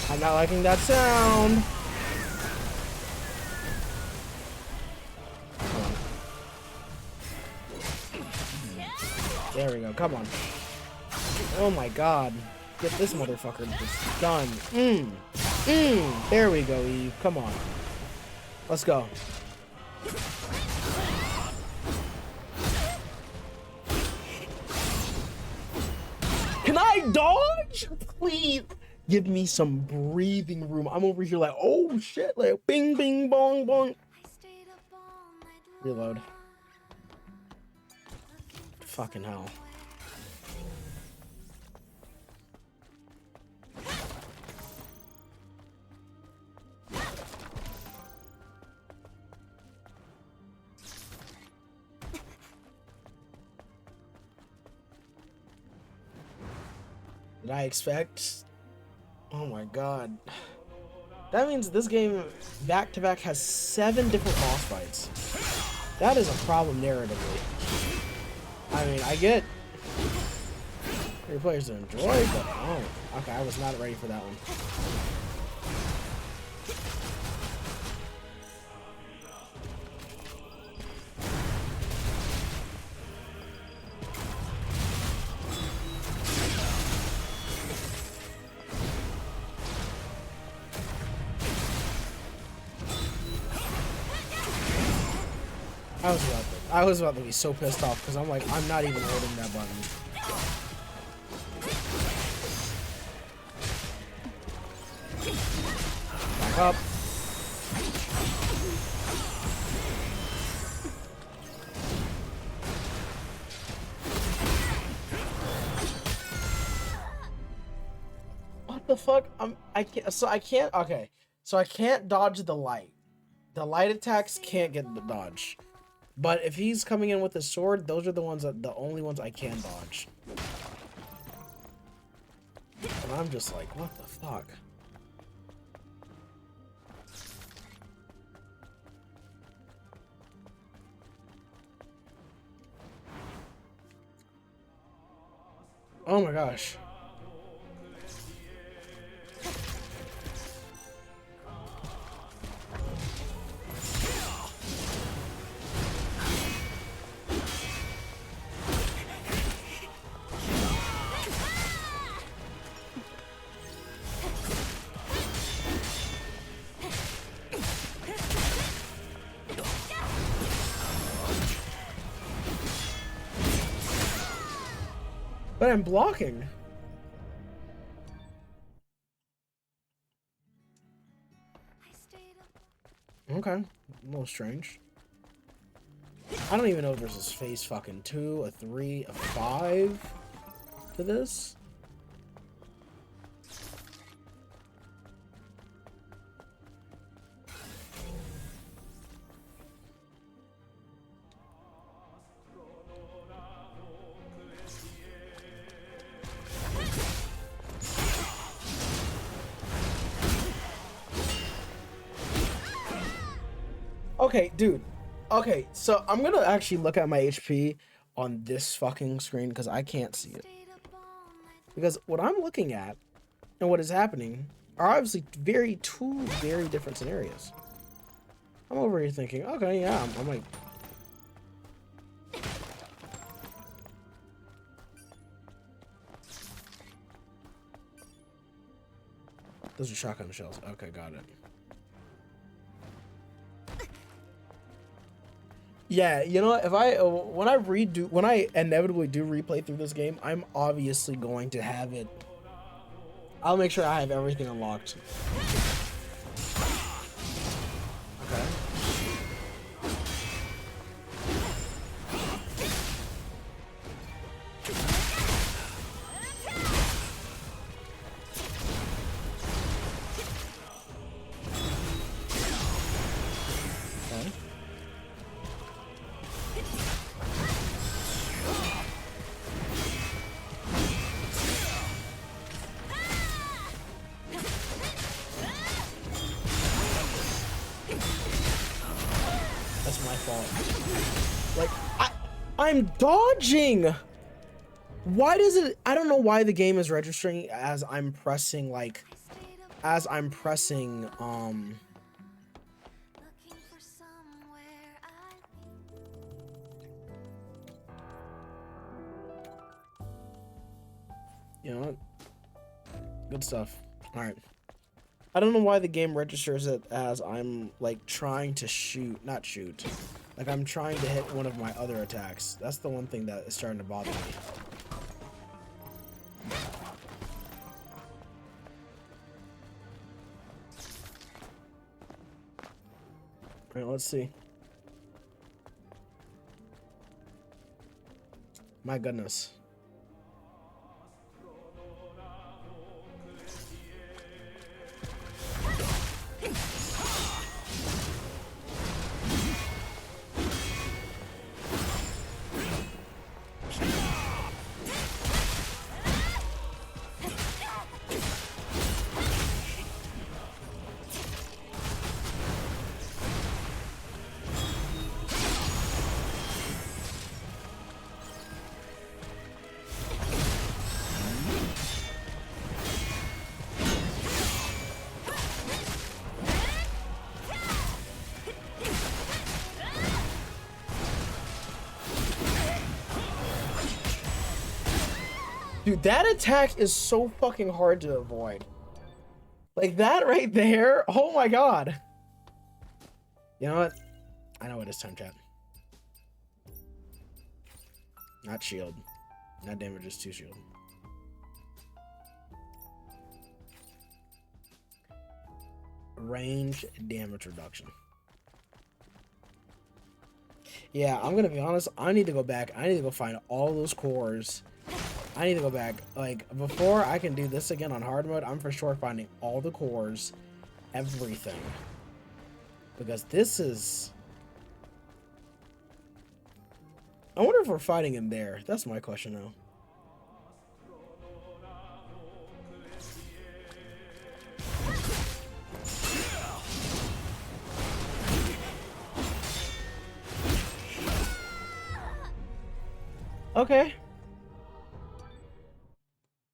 I'm not liking that sound. Come on. There we go. Come on. Oh my god. Get this motherfucker just done. There we go, Eve. Come on. Let's go. Can I dodge? Please. Give me some breathing room. I'm over here like, oh shit, like bing, bing, bong, bong. Reload. Fucking hell. Did I expect? Oh my god. That means this game back to back has 7 different boss fights. That is a problem narratively. I mean, I get your players to enjoy, but oh, okay, I was not ready for that one. I was about to be so pissed off because I'm like, I'm not even holding that button. Back up. What the fuck? I can't, okay. So I can't dodge the light. The light attacks can't get the dodge. But if he's coming in with a sword, those are the only ones I can dodge. And I'm just like, what the fuck? Oh my gosh. But I'm blocking. Okay, a little strange. I don't even know if there's a phase fucking 2, a 3, a 5 to this. Okay, dude. Okay, so I'm gonna actually look at my HP on this fucking screen because I can't see it. Because what I'm looking at and what is happening are obviously two very different scenarios. I'm over here thinking, okay, yeah, I'm like, those are shotgun shells. Okay, got it. Yeah, you know, if I when I inevitably do replay through this game, I'm obviously going to have it. I'll make sure I have everything unlocked. Okay. Okay. That's my fault. Like, I'm dodging! Why does it... I don't know why the game is registering as I'm pressing, like... As I'm pressing, You know what? Good stuff. Alright. I don't know why the game registers it as I'm, like, trying to shoot... Not shoot. Like, I'm trying to hit one of my other attacks. That's the one thing that is starting to bother me. Alright, let's see. My goodness. Dude, that attack is so fucking hard to avoid. Like, that right there, oh my god. You know what? I know what it's time, chat. Not shield. Not damage, just 2 shield. Range damage reduction. Yeah, I'm gonna be honest. I need to go back. I need to go find all those cores. I need to go back. Like, before I can do this again on hard mode, I'm for sure finding all the cores, everything. Because this is... I wonder if we're fighting him there. That's my question now. Okay.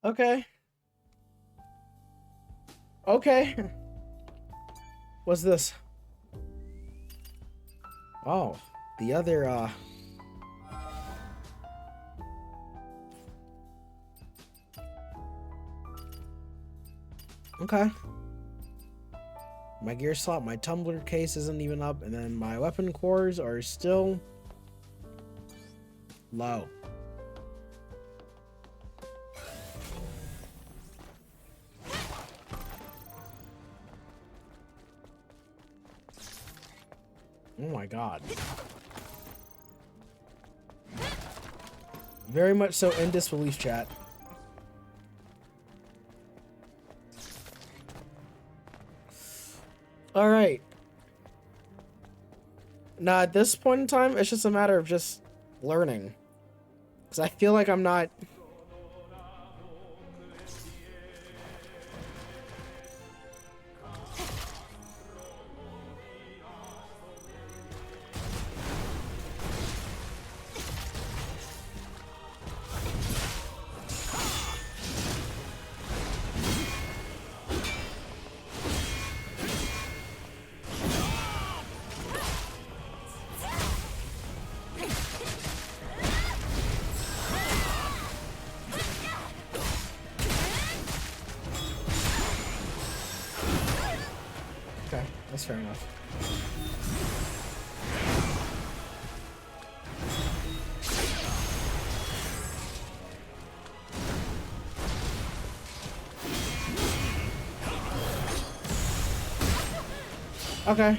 Okay. Okay. What's this? Oh, the other, Okay. My gear slot, my tumbler case isn't even up, and then my weapon cores are still low. Oh my god. Very much so in disbelief, chat. Alright. Now, at this point in time, it's just a matter of just learning. Because I feel like I'm not... Okay, that's fair enough. Okay.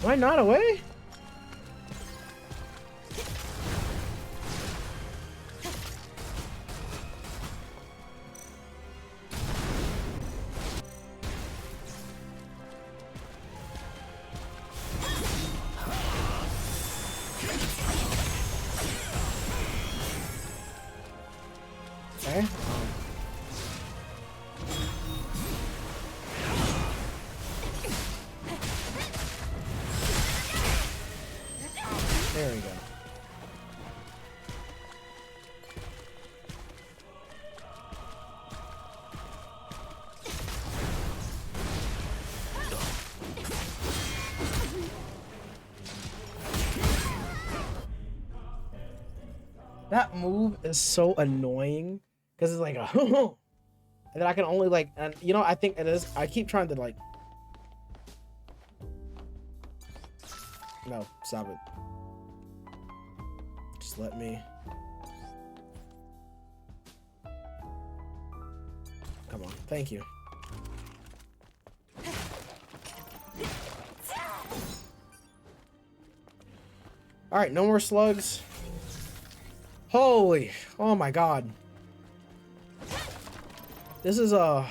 Am I not away? Okay. There we go. That move is so annoying because it's like a and then I can only like, and you know, I think it is. I keep trying to like. No, stop it. Just let me. Come on, thank you. All right, no more slugs. Holy, oh my god. This is okay,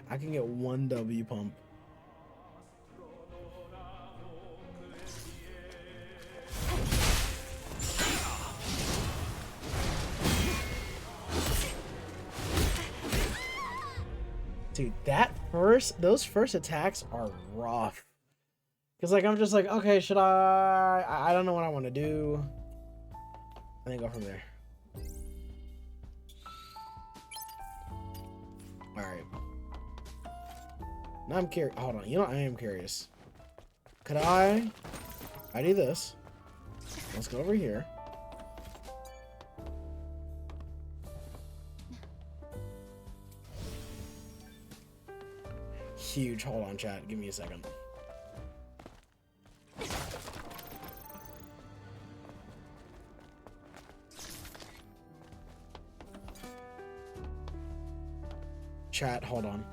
I can get one W pump. Dude, those first attacks are rough. Cause like I'm just like, okay, should I don't know what I want to do. And then go from there. All right. Now I'm curious. Hold on. You know, I am curious. Could I do this? Let's go over here. Huge. Hold on, chat. Give me a second. Chat, hold on.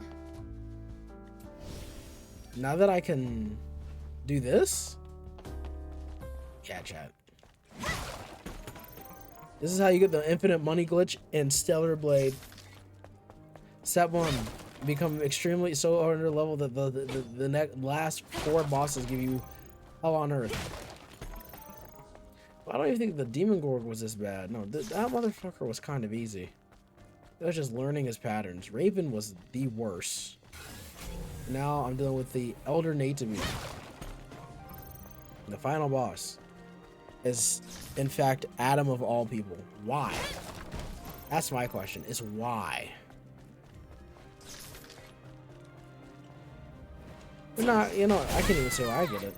Now that I can do this? Yeah, chat. This is how you get the infinite money glitch in Stellar Blade. Step 1. Become extremely so under level that the last 4 bosses give you hell on earth. I don't even think the Demon Gorg was this bad. No, that motherfucker was kind of easy. It was just learning his patterns. Raven was the worst. Now I'm dealing with the Elder Natomy. The final boss is, in fact, Adam of all people. Why? That's my question, is why? But not, you know, I can't even say why. I get it.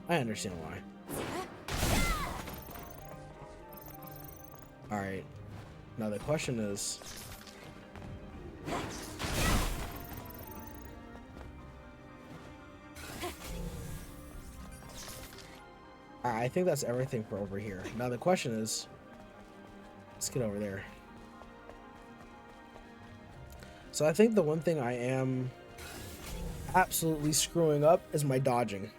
I understand why. Alright. Now the question is... I think that's everything for over here. Now the question is... Let's get over there. So I think the one thing I am absolutely screwing up is my dodging.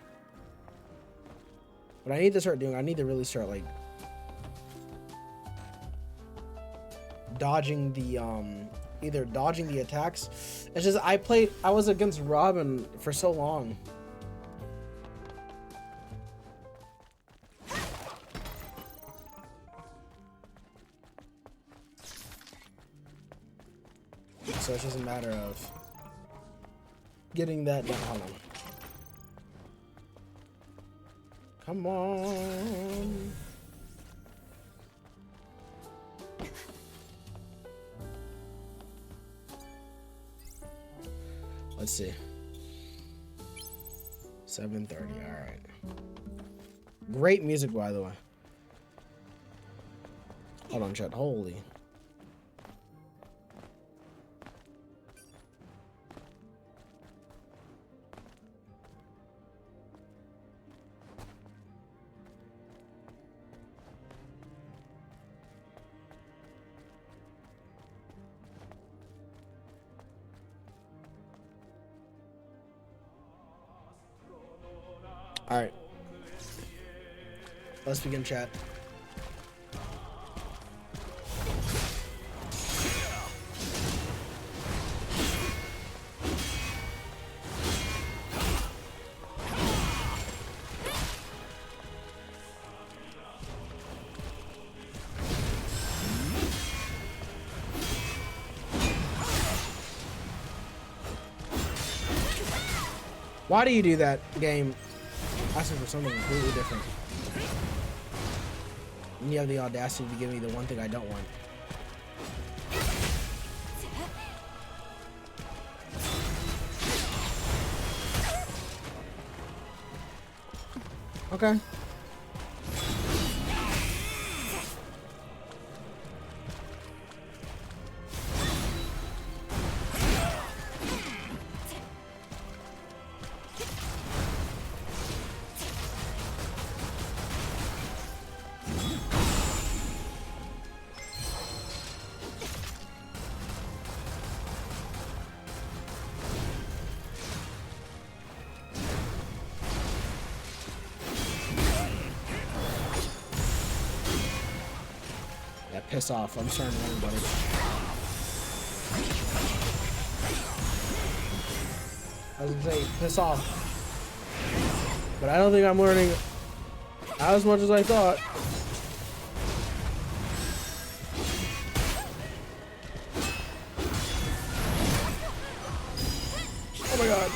What I need to start doing, I need to really start like dodging the either dodging the attacks. It's just I was against Robin for so long. So it's just a matter of getting that down. Hold on. Come on. Let's see. 7:30. All right. Great music, by the way. Hold on, chat. Holy. All right. Let's begin, chat. Why do you do that, game? Asking for something completely different. And you have the audacity to give me the one thing I don't want. Okay. Piss off. I'm starting to learn better. I was gonna say, piss off. But I don't think I'm learning as much as I thought. Oh my god.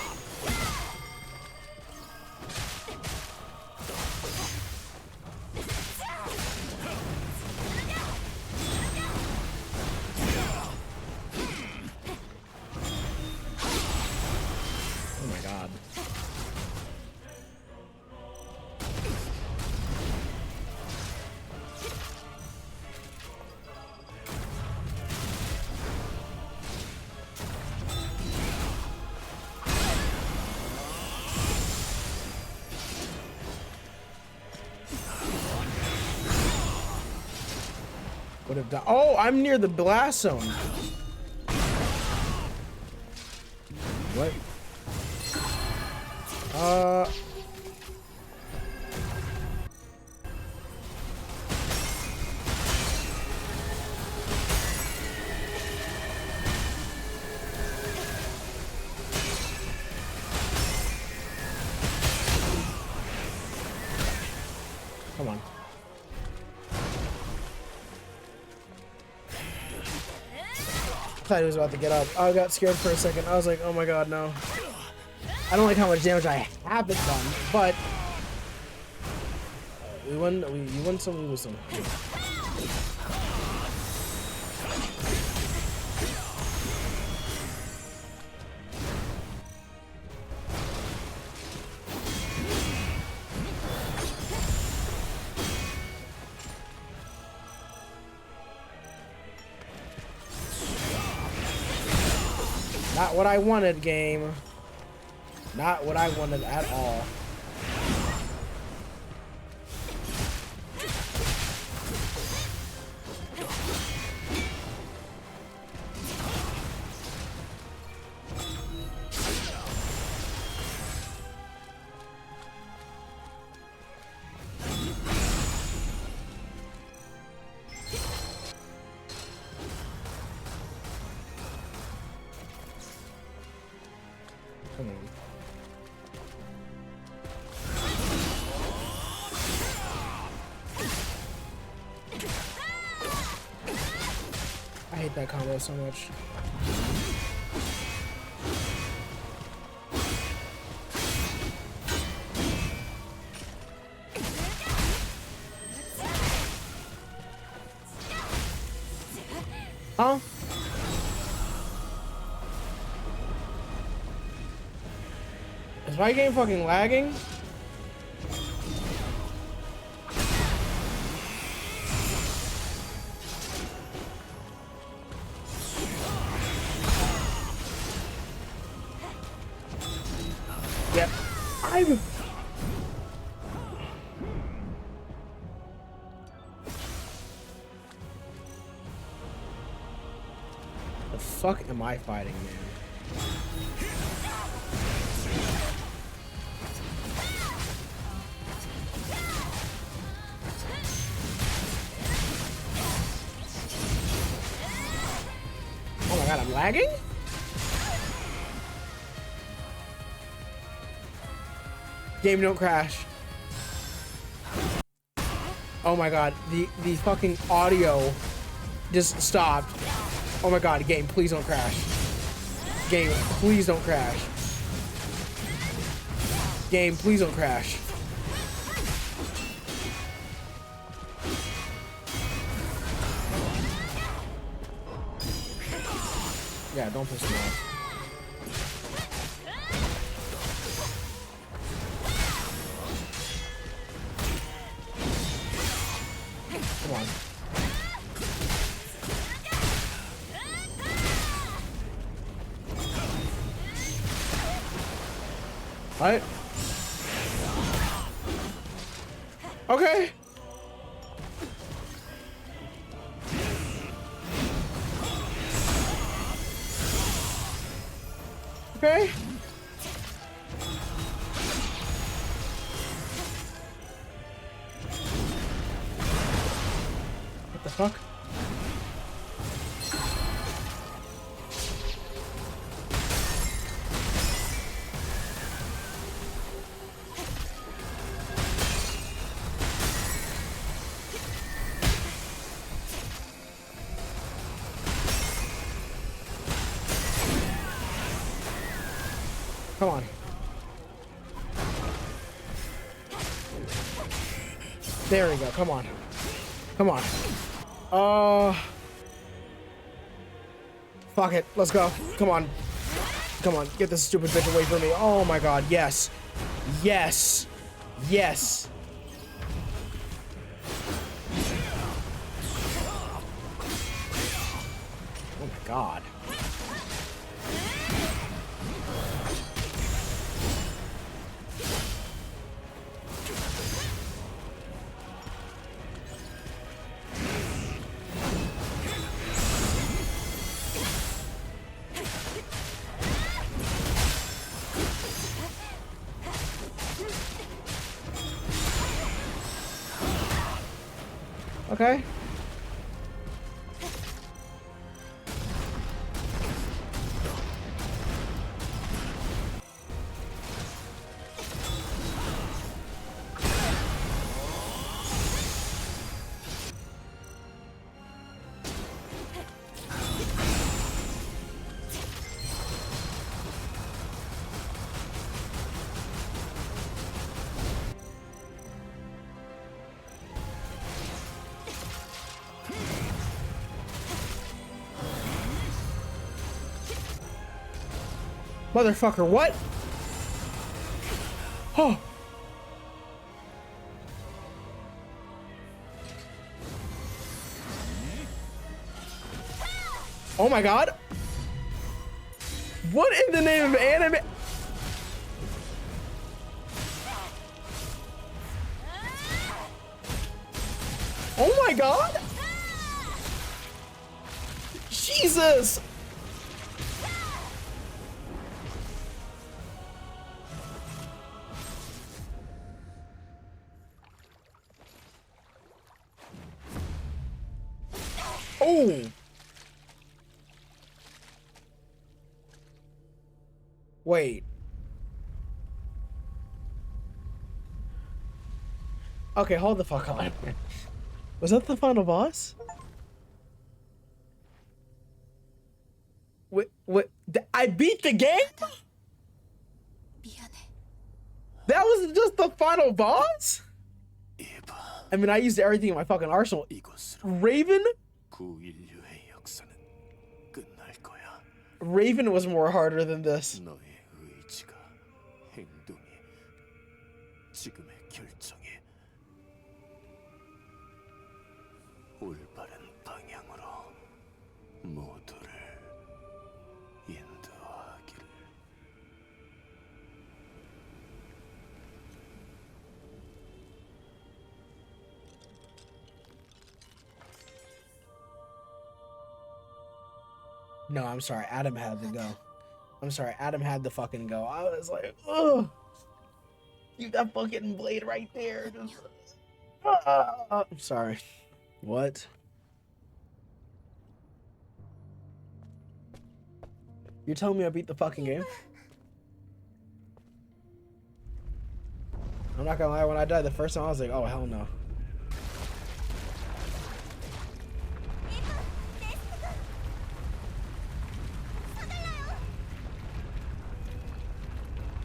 Would have done. Oh, I'm near the blast zone. What? Come on. I thought he was about to get up. I got scared for a second. I was like, oh my god, no. I don't like how much damage I haven't done, but you win some, we lose some. Not what I wanted, game. Not what I wanted at all. Come on. I hate that combo so much. Huh? Is my game fucking lagging? Yep. I'm... The fuck am I fighting, man? Oh my god, I'm lagging? Game, don't crash. Oh my god, the fucking audio just stopped. Oh my god, game, please don't crash. Game, please don't crash. Game, please don't crash. Yeah, don't piss me off. Come on. What? Okay. Okay. What the fuck? Come on. There we go. Come on. Come on. Fuck it. Let's go. Come on. Come on. Get this stupid bitch away from me. Oh my god. Yes. Yes. Yes. Oh my god. Okay. Motherfucker, what? Oh. Oh my god. What in the name of anime? Oh my god. Jesus. Oh. Wait. Okay, hold the fuck on. Was that the final boss? Wait, I beat the game? 미안해. That was just the final boss? I mean, I used everything in my fucking arsenal. 이곳으로 Raven? 구인류의 역사는 Raven was more harder than this. 너의 의지가, 행동이, 지금의 결정이 올바른 방향으로 모두를 인도하기를. No, I'm sorry. Adam had to go. I'm sorry. Adam had to fucking go. I was like, ugh. Keep that fucking blade right there. Just, I'm sorry. What? You're telling me I beat the fucking game? I'm not gonna lie. When I died the first time, I was like, oh, hell no.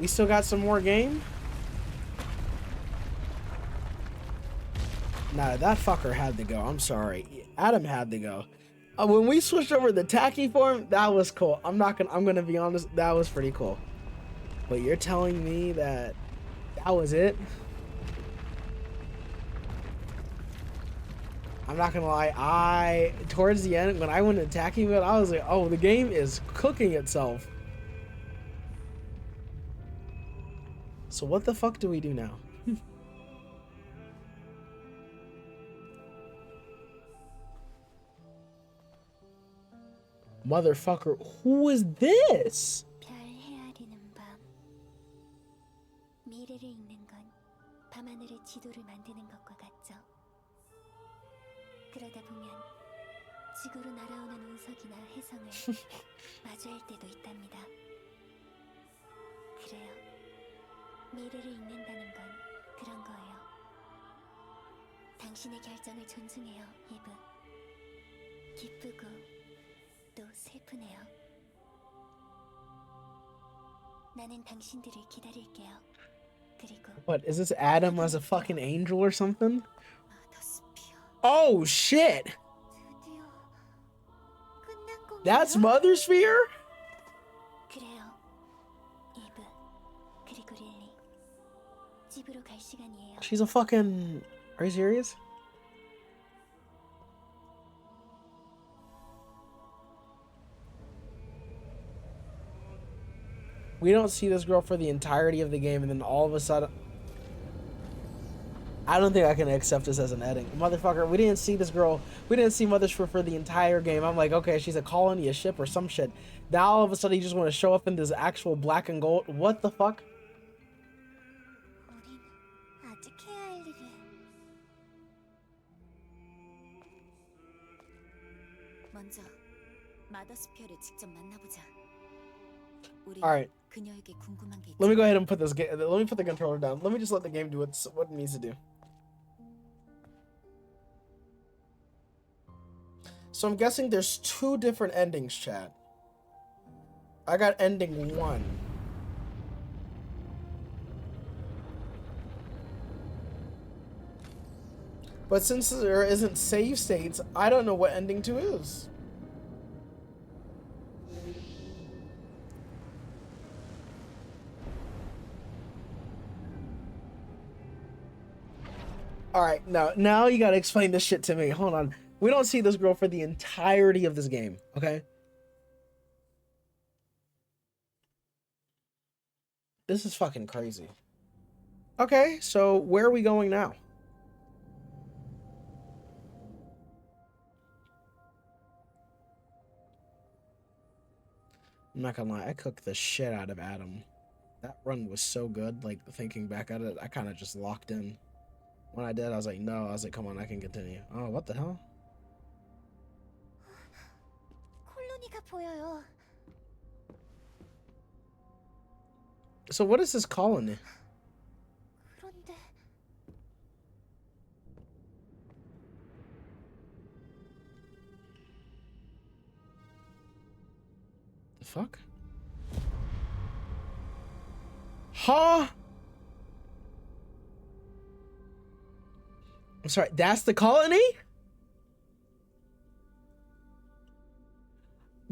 We still got some more game? Nah, that fucker had to go. I'm sorry. Adam had to go. When we switched over the tacky form, that was cool. I'm gonna be honest, that was pretty cool. But you're telling me that was it? I'm not gonna lie, towards the end, when I went to tacky mode, I was like, oh, the game is cooking itself. So what the fuck do we do now? Motherfucker, who is this? 별 헤아리는 밤. 미래를 읽는 건 밤하늘의 지도를 만드는 것과 같죠. 그러다 보면 지구로 날아오는 운석이나 혜성을 마주할 때도 있답니다. 그래요. 미래를 읽는다는 건 그런 거예요. 당신의 결정을 존중해요, 이브. 기쁘고 또 슬프네요. 나는 당신들을 기다릴게요. 그리고 What, is this Adam as a fucking angel or something? 마더스피어. Oh shit! 드디어 끝난 건가요? That's Mother Sphere? 그래요. 이브 그리고 릴리. 집으로 갈 시간이에요. She's a fucking... Are you serious? We don't see this girl for the entirety of the game, and then all of a sudden... I don't think I can accept this as an editing. Motherfucker, we didn't see this girl... We didn't see Mother Sphere for the entire game. I'm like, okay, she's a colony, a ship, or some shit. Now all of a sudden you just want to show up in this actual black and gold... What the fuck? 우린 아직 해야 할 일을. 먼저 마더스피어를 직접 만나보자. 우리 Alright. 그녀에게 궁금한 게 Let me 있지. go ahead and put this game... Let me put the controller down. Let me just let the game do what it needs to do. So I'm guessing there's two different endings, chat. I got ending 1. But since there isn't save states, I don't know what ending 2 is. Alright, now you gotta explain this shit to me. Hold on. We don't see this girl for the entirety of this game, okay? This is fucking crazy. Okay, so where are we going now? I'm not gonna lie, I cooked the shit out of Adam. That run was so good, like, thinking back at it, I kind of just locked in. When I did, I was like, no. I was like, come on, I can continue. Oh, what the hell? 콜로니가 보여요. So what is this colony? 그런데 The fuck? Huh? I'm sorry, that's the colony?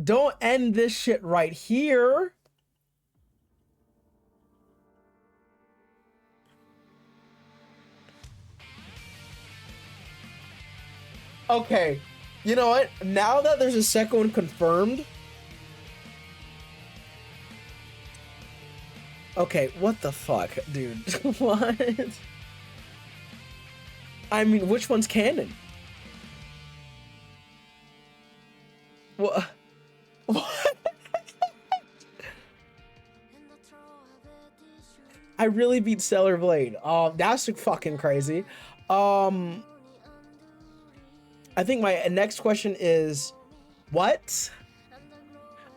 Don't end this shit right here. Okay, you know what? Now that there's a second one confirmed. Okay, what the fuck, dude? What? I mean, which one's canon? What? I really beat Stellar Blade. That's fucking crazy. I think my next question is, what?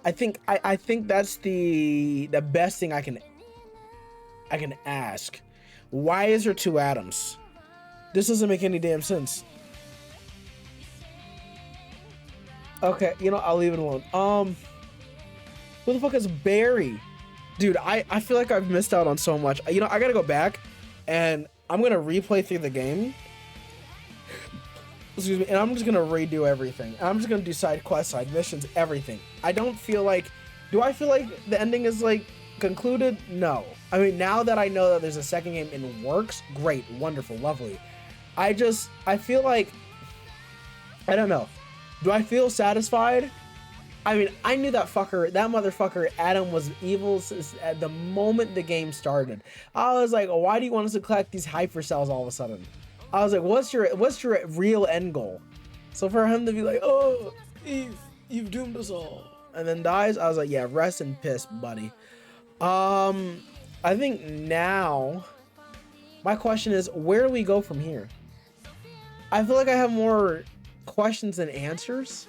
I think that's the best thing I can ask. Why is there 2 Adams? This doesn't make any damn sense. Okay, you know, I'll leave it alone. Who the fuck is Barry? Dude, I feel like I've missed out on so much. You know, I gotta go back and I'm gonna replay through the game. Excuse me, and I'm just gonna redo everything. I'm just gonna do side quests, side missions, everything. I don't feel like, do I feel like the ending is like concluded? No. I mean, now that I know that there's a second game and it works, great, wonderful, lovely. I feel like, I don't know. Do I feel satisfied? I mean, I knew that motherfucker, Adam, was evil at the moment the game started. I was like, why do you want us to collect these hypercells all of a sudden? I was like, what's your real end goal? So for him to be like, oh, Eve, you've doomed us all, and then dies, I was like, yeah, rest in piss, buddy. I think now my question is, where do we go from here? I feel like I have more questions than answers.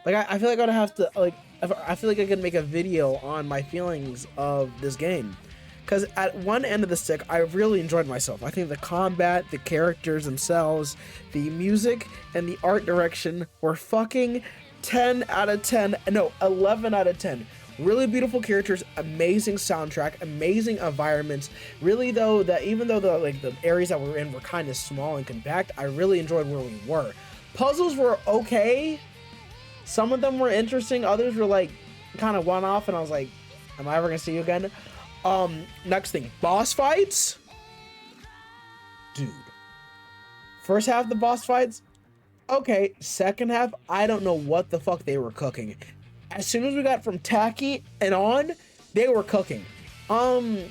Like, I feel like I'd have to, like, I feel like I could make a video on my feelings of this game. Because at one end of the stick, I really enjoyed myself. I think the combat, the characters themselves, the music, and the art direction were fucking 10 out of 10. No, 11 out of 10. Really beautiful characters, amazing soundtrack, amazing environments. Really, though, that even though the areas that we were in were kind of small and compact, I really enjoyed where we were. Puzzles were okay. Some of them were interesting. Others were like kind of one-off, and I was like, am I ever gonna see you again? Next thing, boss fights. Dude. First half of the boss fights, okay. Second half, I don't know what the fuck they were cooking. As soon as we got from Taki and on, they were cooking. I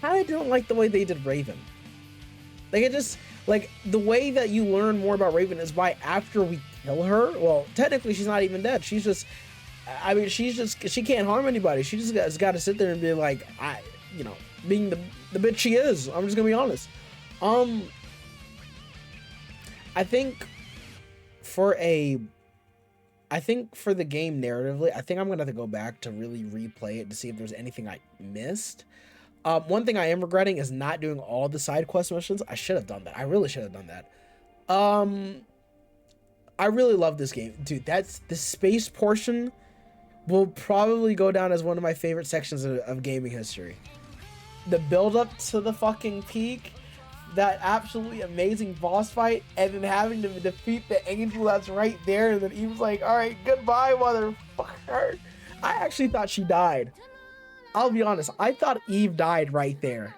kind of don't like the way they did Raven. Like, it just, like, the way that you learn more about Raven is by after we kill her. Well, technically, she's not even dead. She's just, I mean, she can't harm anybody. She just got to sit there and be like, you know, being the bitch she is. I'm just gonna be honest. I think for the game narratively, I think I'm gonna have to go back to really replay it to see if there's anything I missed. One thing I am regretting is not doing all the side quest missions. I should have done that. I really should have done that. I really love this game, dude. That's the space portion will probably go down as one of my favorite sections of gaming history. The build up to the fucking peak, that absolutely amazing boss fight, and then having to defeat the angel that's right there, and then he was like, all right, goodbye, motherfucker. I actually thought she died. I'll be honest, I thought Eve died right there.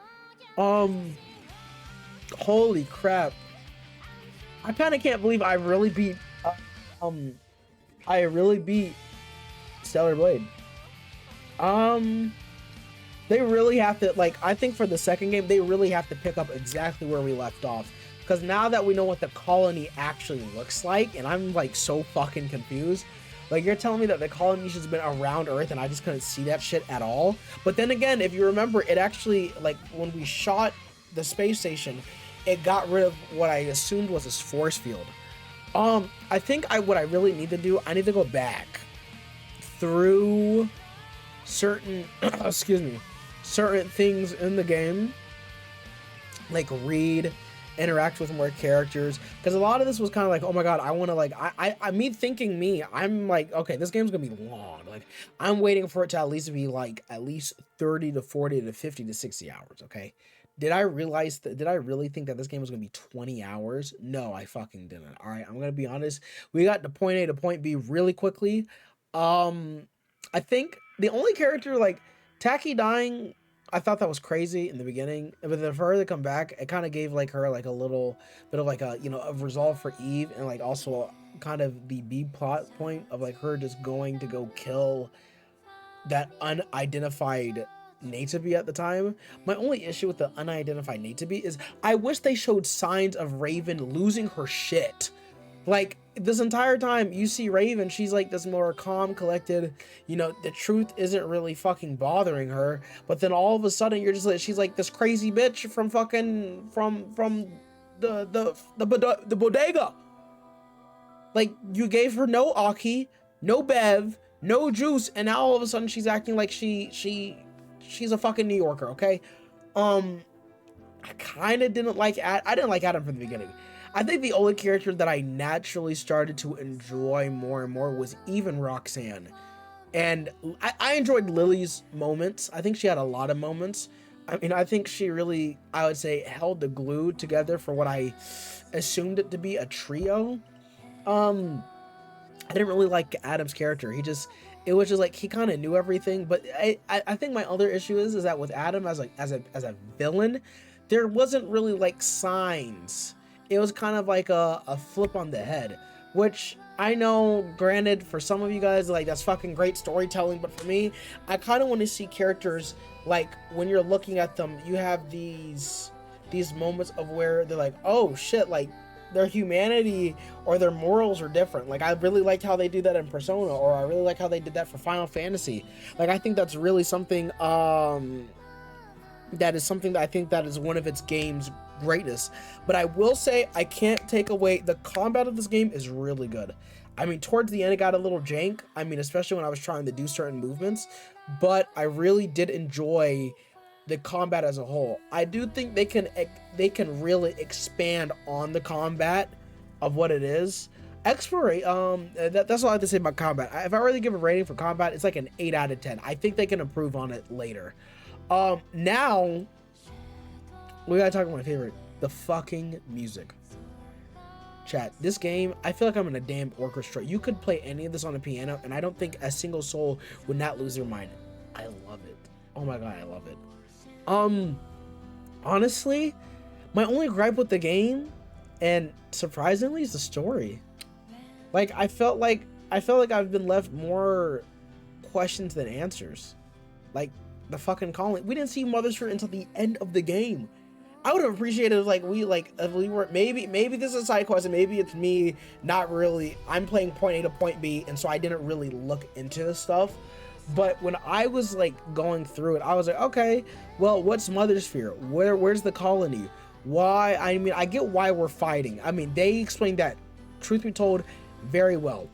Holy crap. I kind of can't believe I really beat Stellar Blade. They really have to, like, I think for the second game, they really have to pick up exactly where we left off. Because now that we know what the colony actually looks like, and I'm, like, so fucking confused. Like, you're telling me that the colony has been around Earth, and I just couldn't see that shit at all? But then again, if you remember, it actually, like, when we shot the space station, it got rid of what I assumed was this force field. I think what I really need to do, I need to go back through certain, certain things in the game, like read, interact with more characters, because a lot of this was kind of like, oh my god, I want to, like, I'm like, okay, this game's gonna be long. Like, I'm waiting for it to at least be like at least 30 to 40 to 50 to 60 hours. Okay, Did I realize that? Did I really think that this game was gonna be 20 hours? No, I fucking didn't. All right, I'm gonna be honest. We got to point A to point B really quickly. I think the only character like Taki dying, I thought that was crazy in the beginning, but then for her to come back, it kind of gave like her like a little bit of like a a resolve for Eve, and like also kind of the B plot point of like her just going to go kill that unidentified Nativi at the time. My only issue with the unidentified Nativi is I wish they showed signs of Raven losing her shit. Like this entire time you see Raven, she's like this more calm, collected, the truth isn't really fucking bothering her, but then all of a sudden you're just like, she's like this crazy bitch from fucking from the bodega. Like you gave her no Aki, no Bev, no juice, and now all of a sudden she's acting like she's a fucking New Yorker, okay? I kind of didn't like I didn't like Adam from the beginning. I think the only character that I naturally started to enjoy more and more was even Roxanne. And I enjoyed Lily's moments. I think she had a lot of moments. I mean, I think she really, I would say, held the glue together for what I assumed it to be a trio. I didn't really like Adam's character. It was just like he kind of knew everything. But I think my other issue is that with Adam as a villain, there wasn't really like signs. It was kind of like a flip on the head, which I know, granted, for some of you guys, like that's fucking great storytelling. But for me, I kind of want to see characters like when you're looking at them, you have these moments of where they're like, oh shit, like their humanity or their morals are different. Like I really liked how they do that in Persona, or I really like how they did that for Final Fantasy. Like I think that's really something that is something that I think that is one of its game's greatness. But I will say, I can't take away the combat of this game is really good. I mean, towards the end it got a little jank, I mean, especially when I was trying to do certain movements, but I really did enjoy the combat as a whole. I do think they can really expand on the combat of what it is. That's all I have to say about combat. If I really give a rating for combat, it's like an 8 out of 10. I think they can improve on it later. Now we gotta talk about my favorite, the fucking music. Chat, this game, I feel like I'm in a damn orchestra. You could play any of this on a piano, and I don't think a single soul would not lose their mind. I love it. Oh my god, I love it. Honestly, my only gripe with the game, and surprisingly, is the story. Like, I felt like I've been left more questions than answers. Like, the fucking calling. We didn't see Mother's Fear until the end of the game. I would have appreciated if we were maybe this is a side quest, and maybe it's me not really. I'm playing point A to point B, and so I didn't really look into this stuff. But when I was like going through it, I was like, okay, well, what's Mother's Fear? Where's the colony? Why? I mean, I get why we're fighting. I mean, they explained that, truth be told, very well.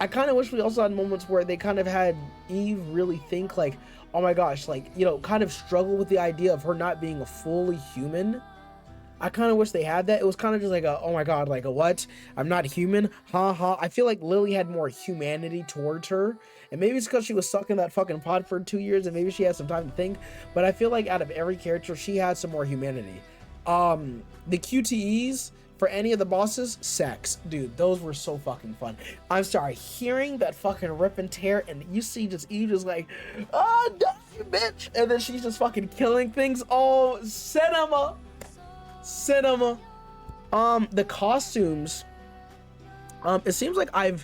I kind of wish we also had moments where they kind of had Eve really think like, oh my gosh, like, kind of struggle with the idea of her not being a fully human. I kind of wish they had that. It was kind of just like oh my god, like a what? I'm not human? Ha. I feel like Lily had more humanity towards her. And maybe it's because she was stuck in that fucking pod for 2 years and maybe she had some time to think. But I feel like out of every character, she had some more humanity. The QTEs for any of the bosses, sex. Dude, those were so fucking fun. I'm sorry, hearing that fucking rip and tear, and you see just Eve just like, oh, die, bitch. And then she's just fucking killing things. Oh, cinema. The costumes, it seems like I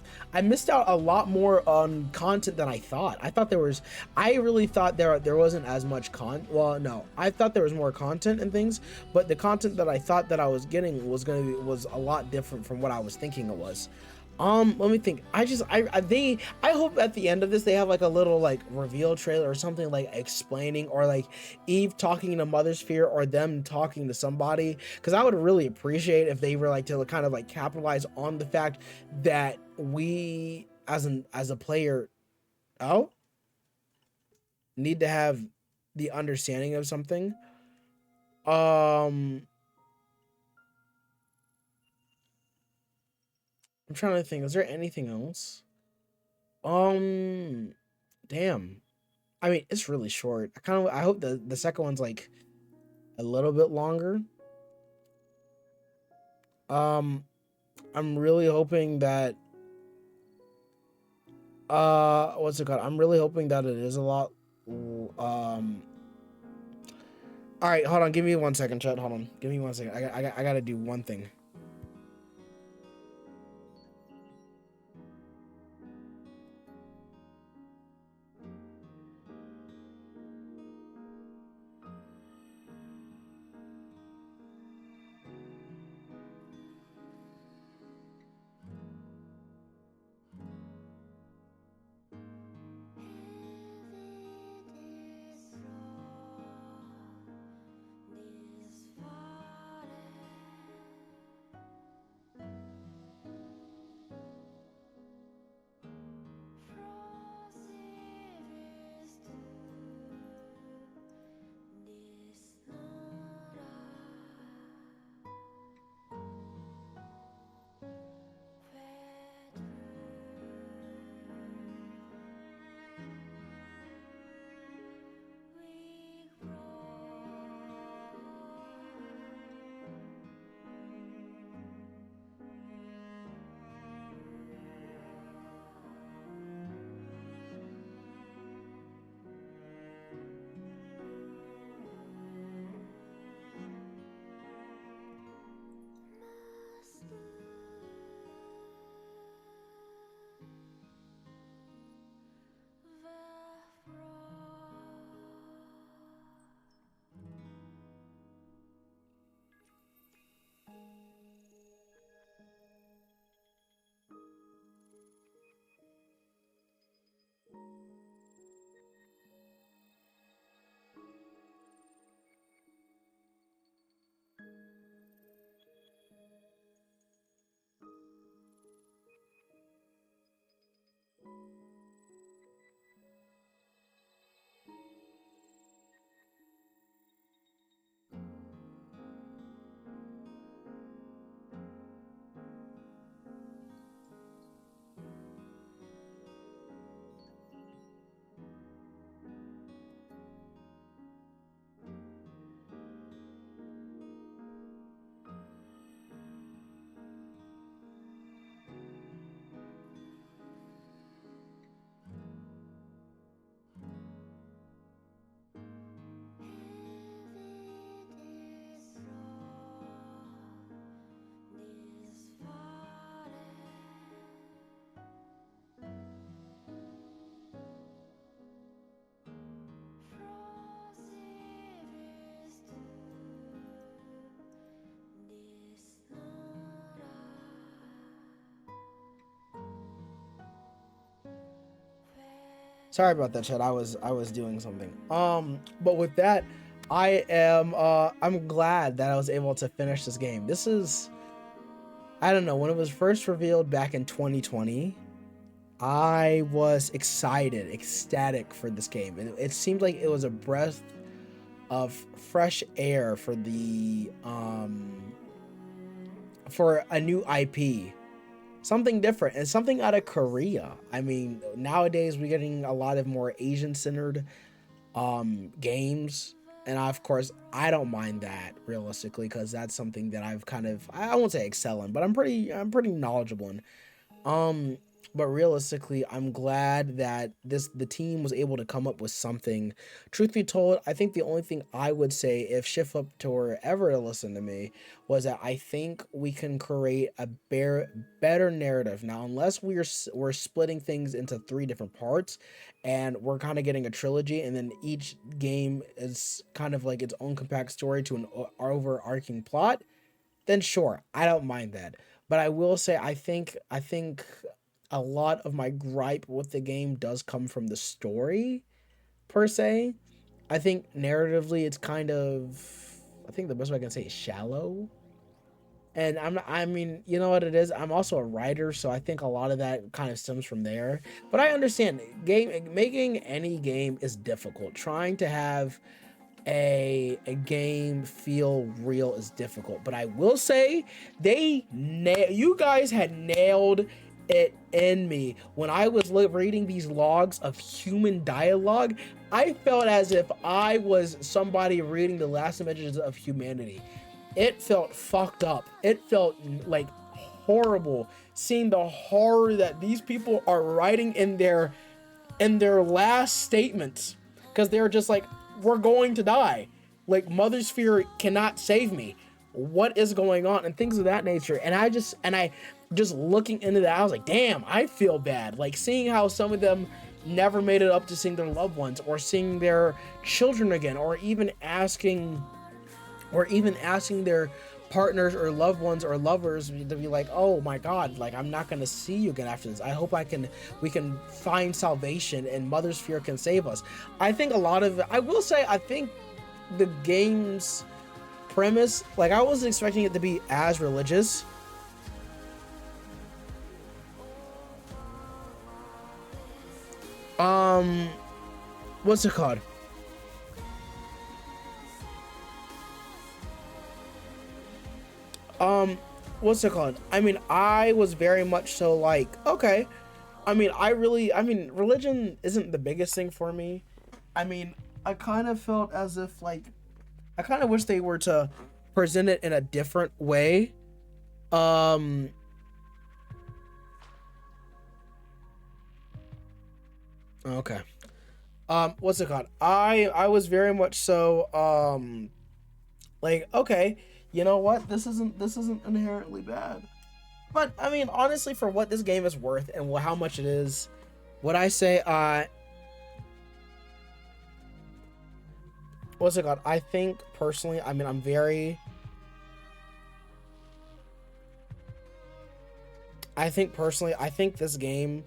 missed out a lot more on content than I thought. I really thought there wasn't as much well, no, I thought there was more content and things, but the content that I thought that I was getting was a lot different from what I was thinking it was. Let me think. I hope at the end of this they have like a little like reveal trailer or something, like explaining, or like Eve talking to Mother's Fear, or them talking to somebody, because I would really appreciate if they were like to kind of like capitalize on the fact that we as a player need to have the understanding of something. I'm trying to think, is there anything else? Damn. I mean, it's really short. I hope the second one's like a little bit longer. I'm really hoping that what's it called? I'm really hoping that it is a lot. All right, hold on. Give me 1 second, chat. Hold on. Give me 1 second. I gotta do one thing. Sorry about that, chat. I was doing something. But with that, I'm glad that I was able to finish this game. This is, I don't know, when it was first revealed back in 2020, I was ecstatic for this game. It seemed like it was a breath of fresh air for the for a new IP. Something different and something out of Korea. I mean, nowadays we're getting a lot of more Asian-centered games, and of course I don't mind that realistically, because that's something that I've kind of, I won't say excel in, but I'm pretty knowledgeable in. But realistically, I'm glad that the team was able to come up with something. Truth be told, I think the only thing I would say if Shift Up Tour ever listened to me was that I think we can create a better narrative. Now, unless we're splitting things into 3 different parts and we're kind of getting a trilogy, and then each game is kind of like its own compact story to an overarching plot, then sure, I don't mind that. But I will say, I think a lot of my gripe with the game does come from the story, per se. I think narratively it's kind of, I think the best way I can say is shallow. And I mean, you know what it is? I'm also a writer, so I think a lot of that kind of stems from there. But I understand, making any game is difficult. Trying to have a game feel real is difficult. But I will say, you guys had nailed it in me. When I was reading these logs of human dialogue, I felt as if I was somebody reading the last images of humanity. It felt fucked up. It felt like horrible seeing the horror that these people are writing in their last statements, because they're just like, we're going to die. Like, Mother Sphere cannot save me. What is going on? And things of that nature. And I just looking into that, I was like, damn, I feel bad. Like, seeing how some of them never made it up to seeing their loved ones or seeing their children again, or even asking their partners or loved ones or lovers to be like, oh my god, like, I'm not gonna see you again after this. I hope we can find salvation and Mother Sphere can save us. I think a lot of it, I will say, I think the game's premise, like, I wasn't expecting it to be as religious. What's it called? What's it called? I mean, I was very much so like, okay. I mean, religion isn't the biggest thing for me. I mean, I kind of felt as if, like, I kind of wish they were to present it in a different way. Okay. What's it called? I was very much so, like, okay, you know what? This isn't inherently bad. But, I mean, honestly, for what this game is worth and how much it is, would I say, what's it called? I think, personally, I mean, I think this game,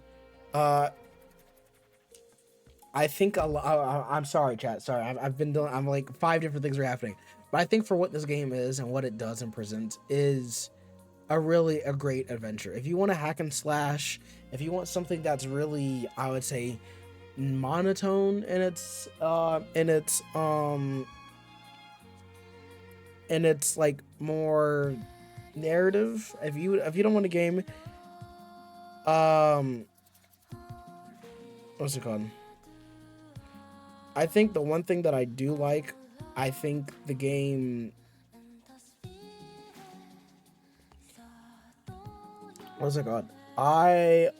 I think I'm sorry, chat. Sorry, I've been doing. I'm like 5 different things are happening, but I think for what this game is and what it does and presents is a great adventure. If you want a hack and slash, if you want something that's really, I would say, monotone in its like more narrative. If you don't want a game, what's it called? I think the one thing that I do like, I think the game, what's it called? I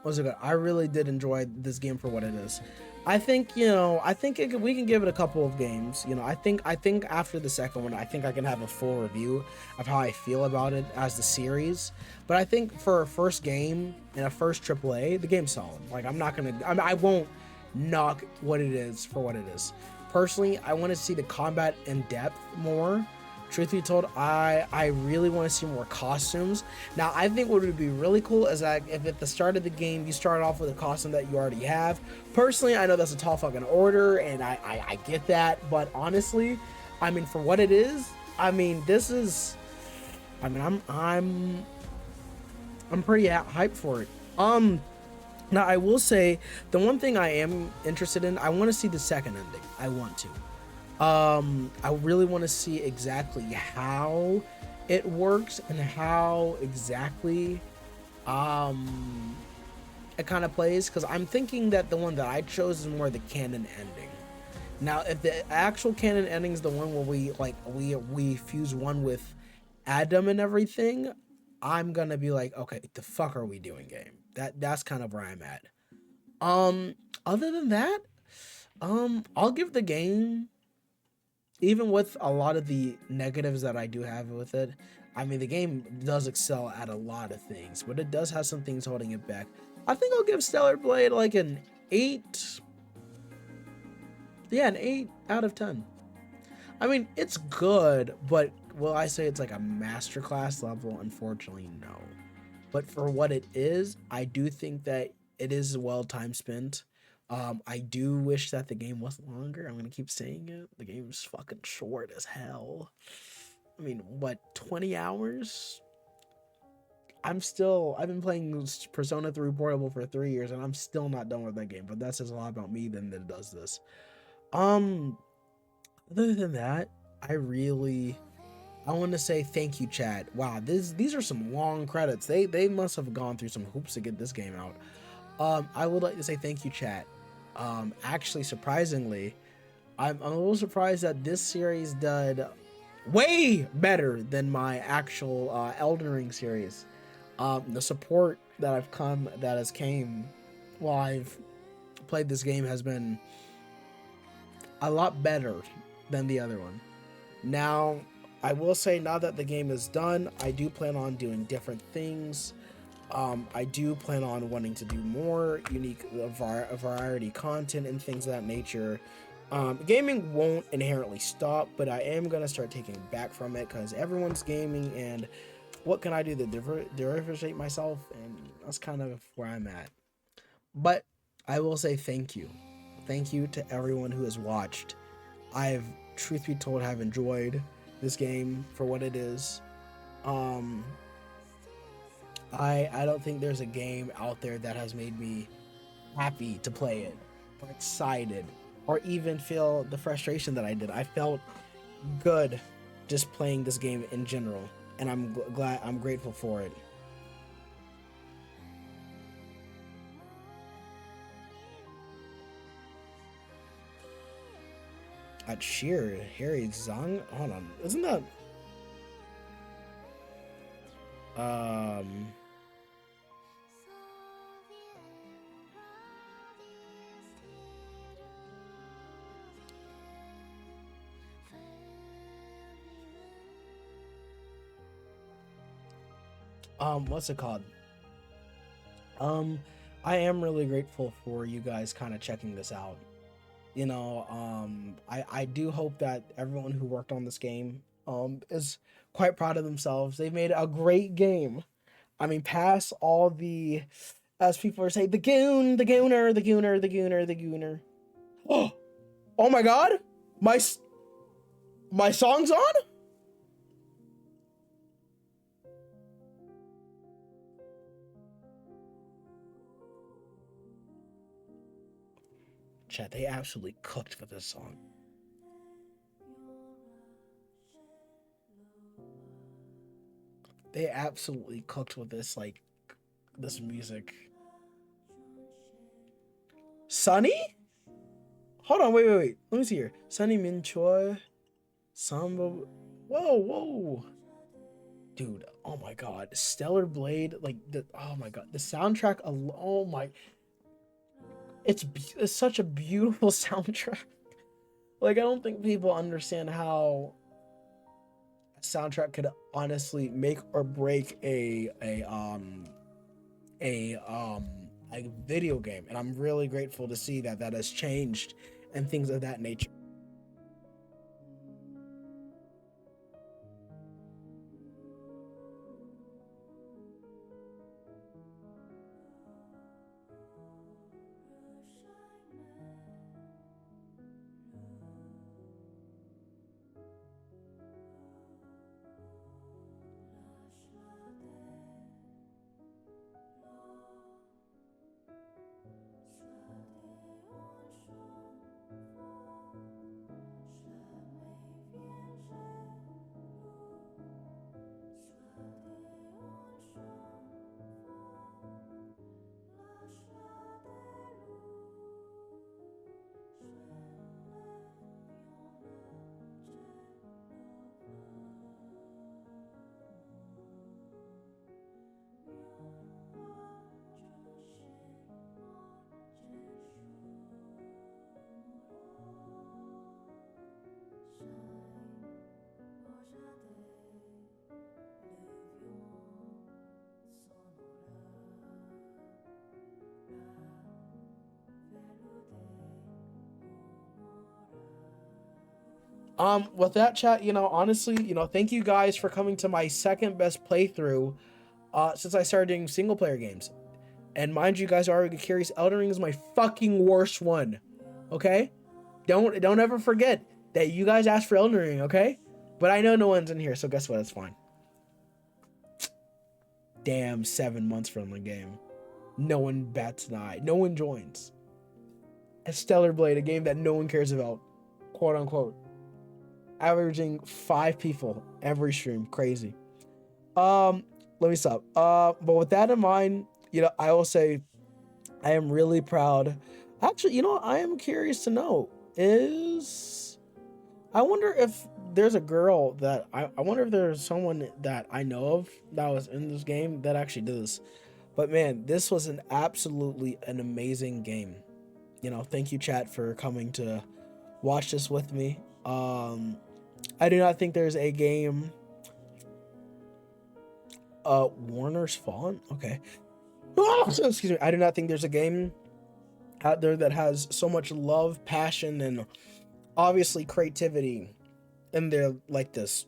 really did enjoy this game for what it is. I think, we can give it a couple of games. You know, I think after the second one, I think I can have a full review of how I feel about it as the series. But I think for a first game and a first AAA, the game's solid. Like, I won't knock what it is for what it is. Personally, I want to see the combat in depth more. Truth be told, I really want to see more costumes. Now, I think what would be really cool is that if at the start of the game you start off with a costume that you already have. Personally, I know that's a tall fucking order, and I get that, but honestly, I mean, for what it is, I mean, I'm pretty hyped for it. Now, I will say, the one thing I am interested in, I want to see the second ending. I want to. I really want to see exactly how it works and how exactly it kind of plays, because I'm thinking that the one that I chose is more the canon ending. Now, if the actual canon ending is the one where we fuse one with Adam and everything, I'm gonna be like, okay, the fuck are we doing, game? That's kind of where I'm at. Other than that, I'll give the game, even with a lot of the negatives that I do have with it, I mean, the game does excel at a lot of things, but it does have some things holding it back. I think I'll give Stellar Blade like an 8. Yeah, an 8 out of 10. I mean, it's good, but will I say it's like a masterclass level? Unfortunately, no. But for what it is, I do think that it is well time spent. I do wish that the game was longer. I'm gonna keep saying it. The game's fucking short as hell. I mean, what, 20 hours? I've been playing Persona 3 Portable for 3 years, and I'm still not done with that game. But that says a lot about me than it does this. Other than that, I really I want to say thank you, chat. Wow, these are some long credits. They must have gone through some hoops to get this game out. I would like to say thank you, chat. Actually, surprisingly, I'm a little surprised that this series did way better than my actual Elden Ring series. The support that has came while I've played this game has been a lot better than the other one. Now, I will say, now that the game is done, I do plan on doing different things. I do plan on wanting to do more unique variety content and things of that nature. Gaming won't inherently stop, but I am going to start taking back from it because everyone's gaming, and what can I do to differentiate myself? And that's kind of where I'm at. But I will say thank you. Thank you to everyone who has watched. I've, truth be told, have enjoyed this game for what it is. I don't think there's a game out there that has made me happy to play it, or excited, or even feel the frustration that I did. I felt good just playing this game in general, and I'm grateful for it. At Sheer, Harry Zhang? Hold on, isn't that what's it called? I am really grateful for you guys kind of checking this out. You know, I do hope that everyone who worked on this game is quite proud of themselves. They've made a great game. I mean, past all the, as people are saying, the gooner. Oh my God, my song's on? Chat, they absolutely cooked with this song. They absolutely cooked with this, like, this music. Sunny? Hold on, wait. Let me see here. Sunny Min Choi. Samba. Whoa. Dude, oh my God. Stellar Blade, like, oh my God. The soundtrack, oh my. It's such a beautiful soundtrack. Like, I don't think people understand how a soundtrack could honestly make or break a video game, and I'm really grateful to see that has changed and things of that nature. With that, chat, you know, honestly, you know, thank you guys for coming to my second best playthrough since I started doing single player games. And mind you guys are already curious, Elden Ring is my fucking worst one. Okay? Don't ever forget that you guys asked for Elden Ring, okay? But I know no one's in here, so guess what? It's fine. Damn, 7 months from the game. No one bats an eye. No one joins. A Stellar Blade, a game that no one cares about. Quote unquote. averaging 5 people every stream. Crazy. Let me stop. But with that in mind, I will say I am really proud. Actually, I am curious to know I wonder if there's a girl that I wonder if there's someone that I know of that was in this game that actually did this. But man, this was an amazing game. Thank you, chat, for coming to watch this with me. I do not think there's a game. Warner's Fallen. Okay. Excuse me. I do not think there's a game out there that has so much love, passion, and obviously creativity in there like this.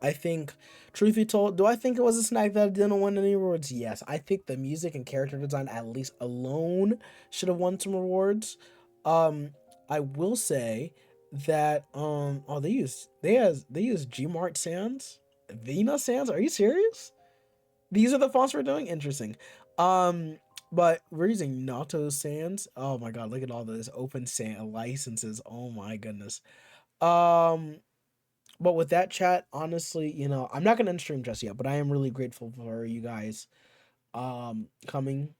I think, truth be told, do I think it was a snack that didn't win any awards? Yes. I think the music and character design, at least alone, should have won some awards. I will say that they use Gmart Sans, Vina Sans. Are you serious? These are the fonts we're doing? Interesting. But we're using Nato Sans. Oh my god, look at all those open licenses. Oh my goodness. But with that, chat, honestly, I'm not gonna end stream just yet, but I am really grateful for you guys coming.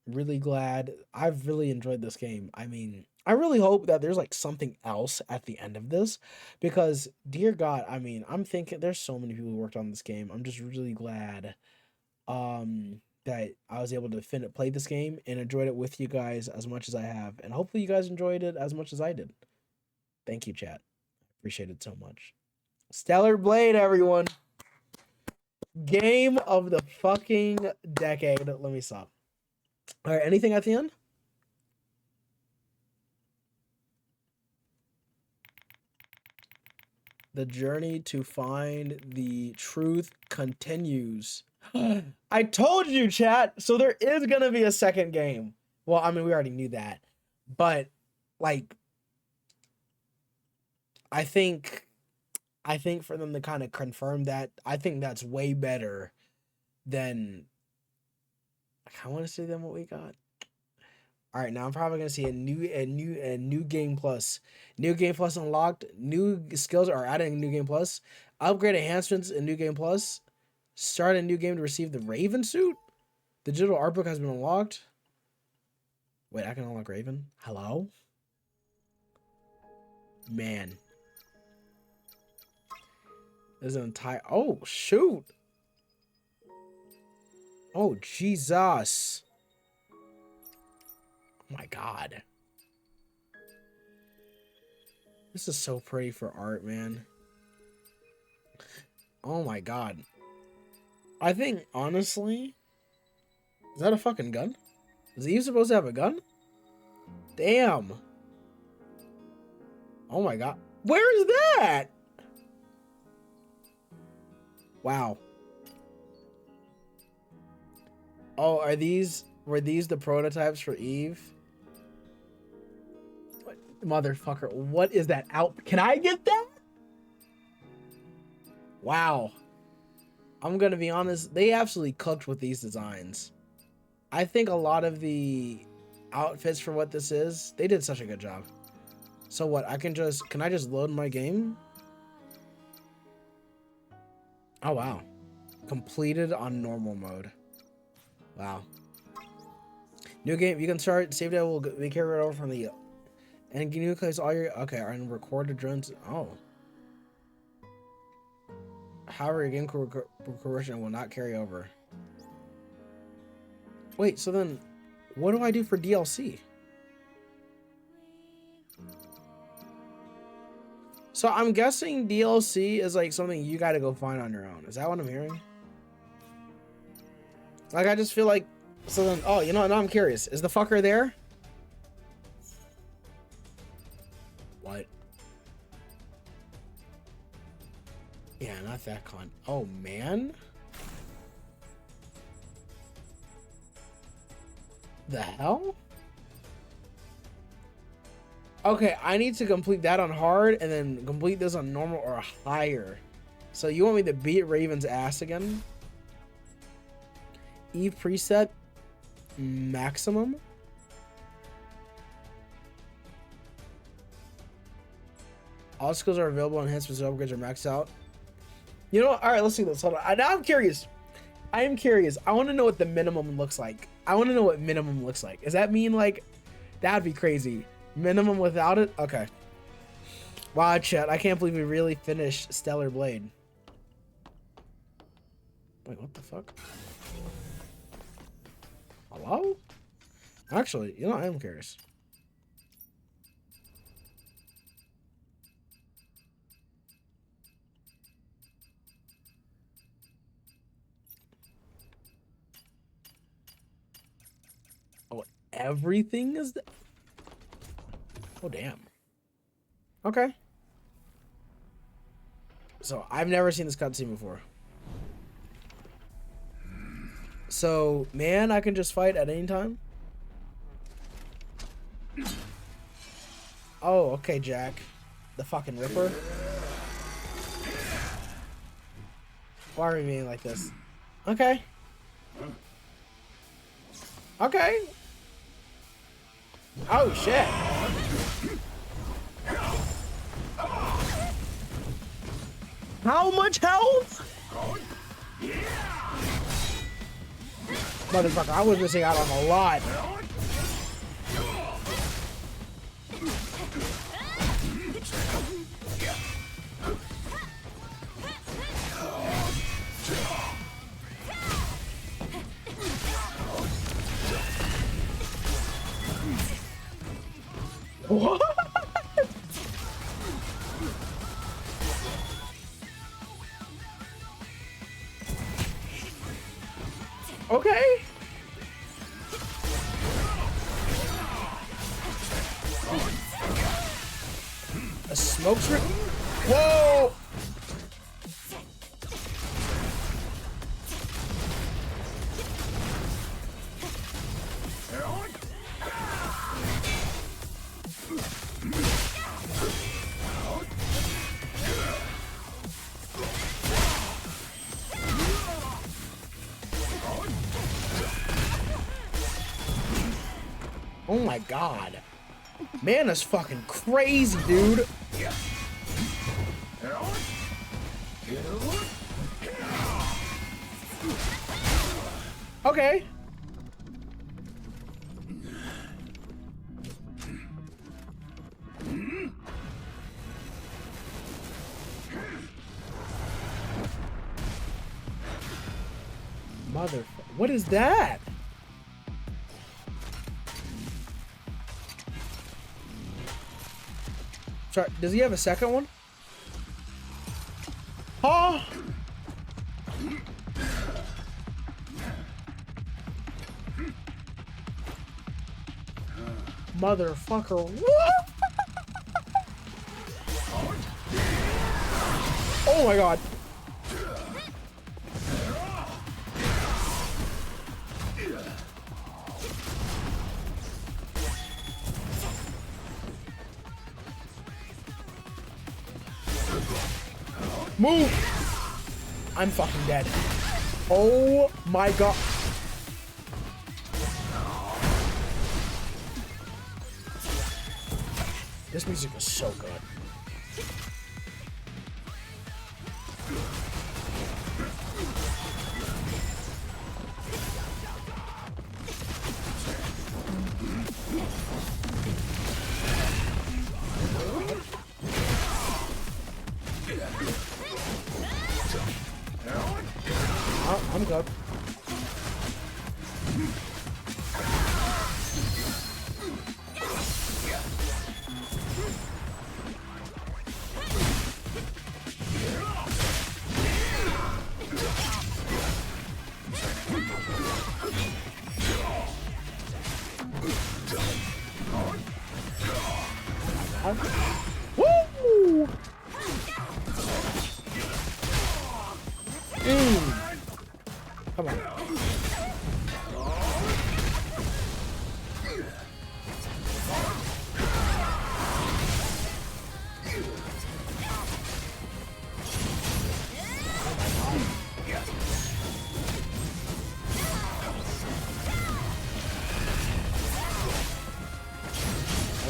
Really glad. I've really enjoyed this game. I mean, I really hope that there's like something else at the end of this, because dear God, I mean, I'm thinking there's so many people who worked on this game. I'm just really glad that I was able to play this game and enjoyed it with you guys as much as I have, and hopefully you guys enjoyed it as much as I did. Thank you, chat. Appreciate it so much. Stellar Blade, everyone. Game of the fucking decade. Let me stop. All right, anything at the end? The journey to find the truth continues. I told you, chat. So there is going to be a second game. Well, I mean, we already knew that. But, like, I think for them to kind of confirm that, I think that's way better than, I want to say, than what we got. All right, now I'm probably gonna see a new game plus. New game plus unlocked. New skills are added in new game plus. Upgrade enhancements in new game plus. Start a new game to receive the Raven suit. The digital art book has been unlocked. Wait, I can unlock Raven? Hello? Man. There's an entire... Oh, shoot. Oh, Jesus. Oh, my God. This is so pretty for art, man. Oh, my God. I think, honestly... Is that a fucking gun? Is Eve supposed to have a gun? Damn. Oh, my God. Where is that? Wow. Oh, were these the prototypes for Eve? What, motherfucker, what is that out? Can I get that? Wow. I'm gonna be honest, they absolutely cooked with these designs. I think a lot of the outfits for what this is, they did such a good job. So what, can I just load my game? Oh, wow. Completed on normal mode. Wow. New game, you can start, save data will be carried over from the, and you place all your, okay, and record the drones, oh. However, your game progression will not carry over. Wait, so then, what do I do for DLC? So I'm guessing DLC is like something you gotta go find on your own. Is that what I'm hearing? Like, I just feel like, so then, oh, you know, now I'm curious. Is the fucker there? What? Yeah, not that con. Oh, man. The hell? Okay, I need to complete that on hard and then complete this on normal or higher. So you want me to beat Raven's ass again? Eve preset maximum. All skills are available. Enhancements and upgrades are maxed out. You know what? All right, let's see this. Hold on. Now I'm curious. I am curious. I want to know what the minimum looks like. I want to know what minimum looks like. Does that mean like that'd be crazy? Minimum without it? Okay. Wow, chat. I can't believe we really finished Stellar Blade. Wait, what the fuck? Hello? Actually, you know, I am curious. Oh, everything is... Oh, damn. Okay. So, I've never seen this cutscene before. So, man, I can just fight at any time? Oh, okay, Jack. The fucking Ripper. Why are we being like this? Okay. Okay. Oh, shit. How much health? Motherfucker, I was missing out on a lot. What? Okay. A smoke screen? Whoa! Oh my god. Man, that's fucking crazy, dude. Okay. Motherfucker. What is that? Sorry, does he have a second one? Oh! Motherfucker, what? Oh my god. Move! I'm fucking dead. Oh my god. This music is so good. I'm good. Woo! Come on.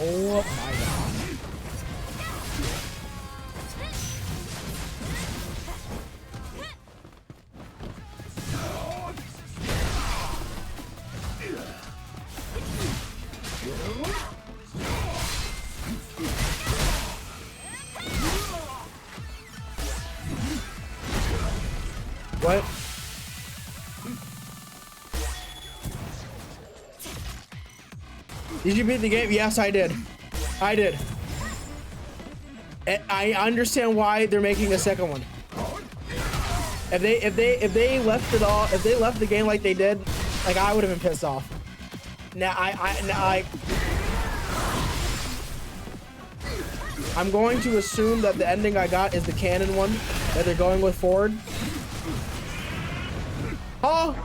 Oh my god. What? Did you beat the game? Yes, I did. I did. I understand why they're making a second one. If they left it all, if they left the game like they did, like I would have been pissed off. Now I'm going to assume that the ending I got is the canon one that they're going with forward. Oh!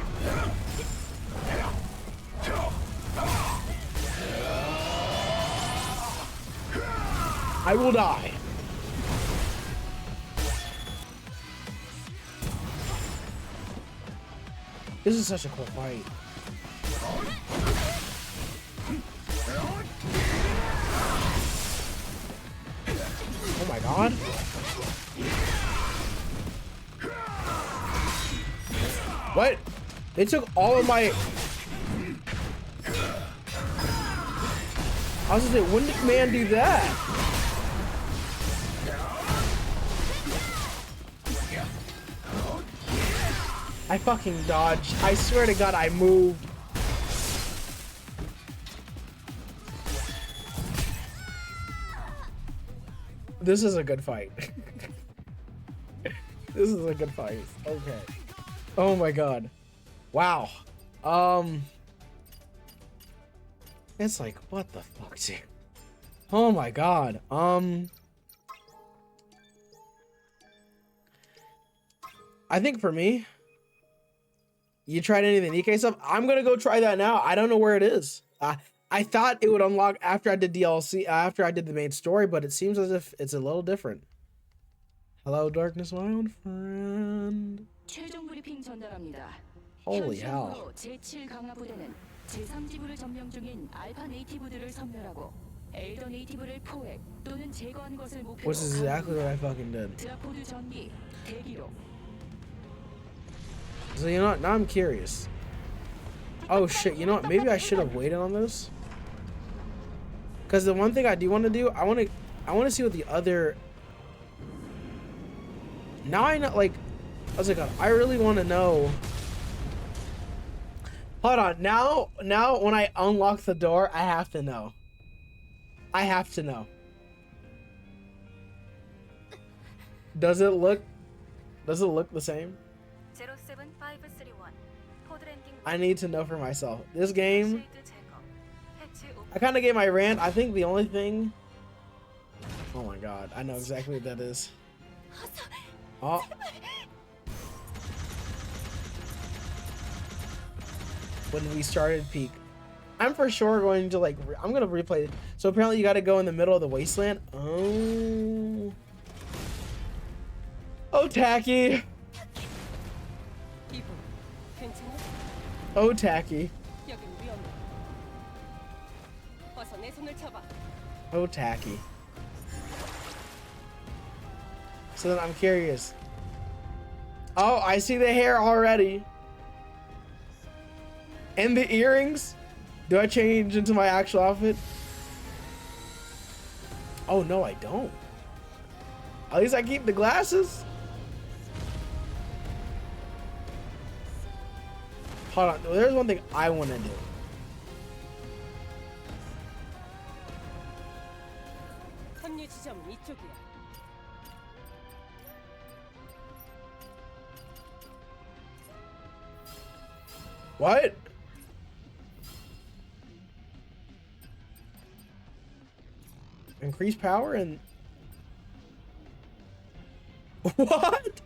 I will die. This is such a cool fight. Oh my god. What? They took all of my... I was gonna say, when did man do that? I fucking dodged. I swear to God, I moved. This is a good fight. This is a good fight. Okay. Oh my God. Wow. It's like, what the fuck, dude? Oh my God. I think for me, you tried any of the Nikkei stuff? I'm gonna go try that now. I don't know where it is. I thought it would unlock after I did DLC, after I did the main story, but it seems as if it's a little different. Hello, darkness, my old friend. 최종 브리핑 전달합니다. Holy hell. 현실로 제7 강화 부대는 제3지부를 점령 중인 알파 네이티브들을 섬멸하고 엘더 네이티브를 포획 또는 제거한 것을 목표로 Which is exactly what I fucking did. 드라포드 전기 대기로. So you know what? Now I'm curious. Oh shit, you know what? Maybe I should have waited on this. Cause the one thing I do want to do, I want to see what the other. Now I know, like, I was like, I really want to know. Hold on, now when I unlock the door, I have to know. I have to know. Does it look the same? 07531 I need to know for myself. This game, I kind of gave my rant. I think the only thing. Oh my God, I know exactly what that is. Oh. When we started Peak, I'm for sure going to like. I'm gonna replay it. So apparently you got to go in the middle of the wasteland. Oh. Oh, tacky. Oh, tacky. Oh, tacky. So then I'm curious. Oh, I see the hair already. And the earrings. Do I change into my actual outfit? Oh, no, I don't. At least I keep the glasses. Hold on. There's one thing I want to do. What? Increase power and what?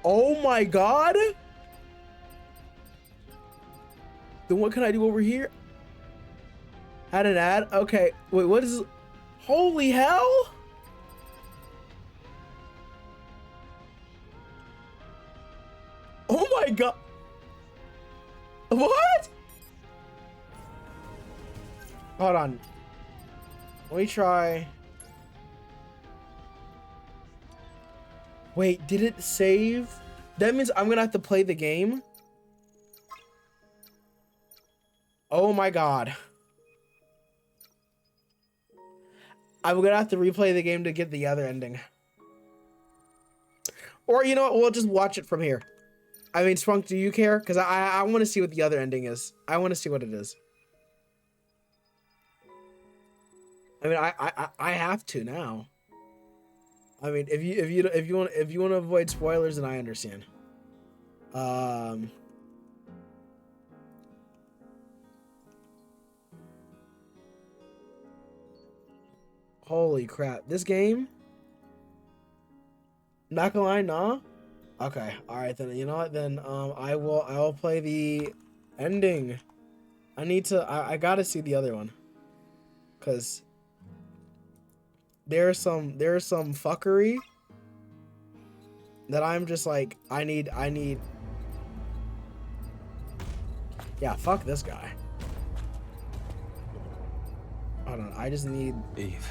Oh my God. Then what can I do over here? Add an ad? Okay. Wait, what is... Holy hell? Oh my God. What? Hold on. Let me try. Wait, did it save? That means I'm gonna have to play the game. Oh my god. I'm gonna have to replay the game to get the other ending. Or you know what, we'll just watch it from here. I mean, Sprunk, do you care? Because I want to see what the other ending is. I want to see what it is. I mean, I have to now. I mean, if you want to avoid spoilers, then I understand. Holy crap! This game. Not gonna lie, nah. Okay, all right then. You know what? Then I will play the ending. I gotta see the other one, cause there's some fuckery that I'm just like I need. Yeah, fuck this guy. Hold on, I just need Eve.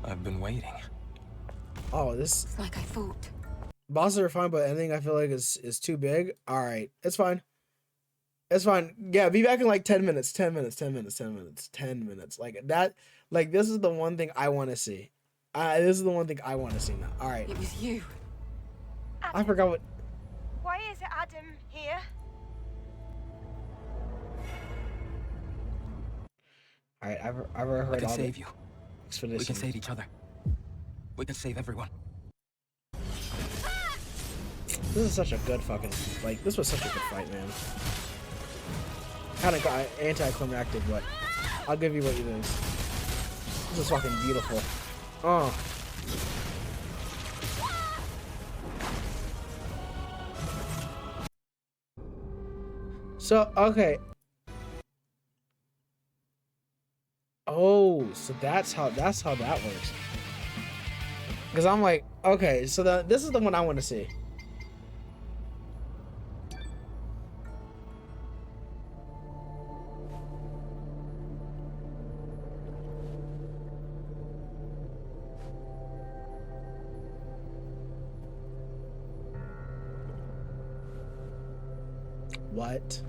I've been waiting. Oh, this. It's like I thought. Bosses are fine, but anything I feel like is too big. All right, it's fine. It's fine. Yeah, be back in like 10 minutes. 10 minutes. 10 minutes. 10 minutes. 10 minutes. Like that. Like this is the one thing I want to see. This is the one thing I want to see now. All right. It was you. I forgot what. Why is Adam here? All right. I've heard I can all save you. expeditions. We can save each other. We can save everyone. This is such a good fucking like. This was such a good fight, man. Kind of anticlimactic, but I'll give you what it is. This is fucking beautiful. Oh. So okay. Oh, so that's how that works. Because I'm like, okay, so this is the one I want to see. What?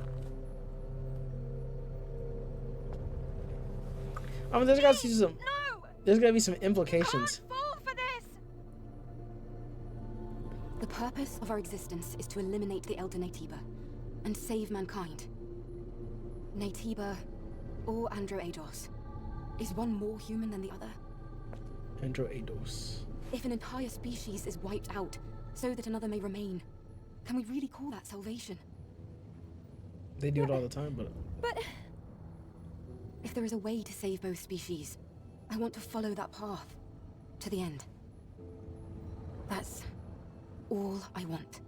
I mean, there's gotta be some. No! There's gotta be some implications. Can't fall for this! The purpose of our existence is to eliminate the Elder Naytiba and save mankind. Naytiba or Androados. Is one more human than the other? Androados. If an entire species is wiped out so that another may remain, can we really call that salvation? They do it all the time, but. But if there is a way to save both species, I want to follow that path to the end. That's all I want.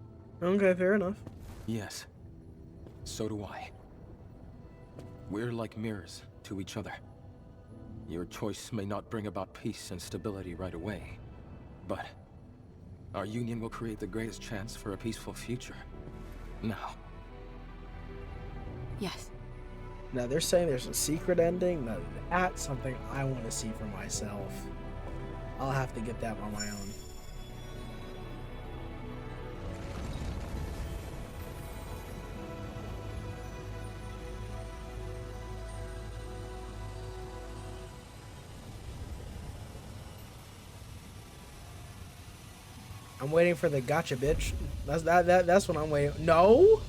Okay, fair enough. Yes. So do I. We're like mirrors to each other. Your choice may not bring about peace and stability right away, but our union will create the greatest chance for a peaceful future. Now. Yes. Now they're saying there's a secret ending. Now that's something I want to see for myself. I'll have to get that on my own. I'm waiting for the gotcha, bitch. That's what I'm waiting. No.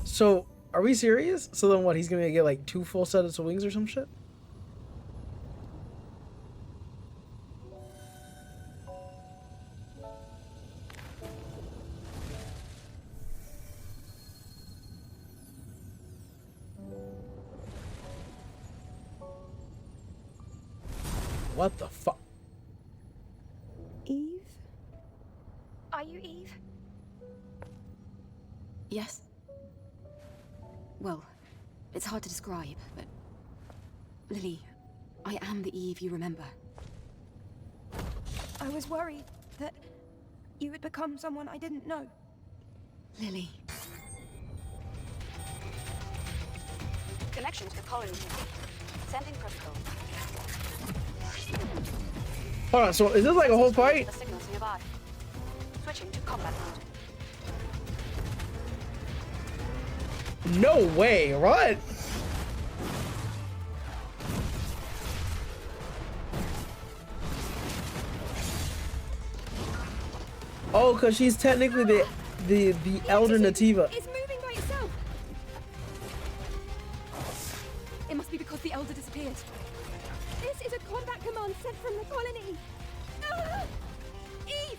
So, are we serious? So then what? He's gonna get like 2 full sets of wings or some shit? What the fuck? Eve? Are you Eve? Yes. Well, it's hard to describe, but Lily, I am the Eve you remember. I was worried that you would become someone I didn't know. Lily. Connection to the colony. Sending protocol. Hold on, so is this like a whole fight? The signals nearby. Switching to combat mode. No way, what? Oh, cause she's technically the Elder Nativa. It's moving by itself. It must be because the Elder disappeared. This is a combat command sent from the colony. Ah! Eve,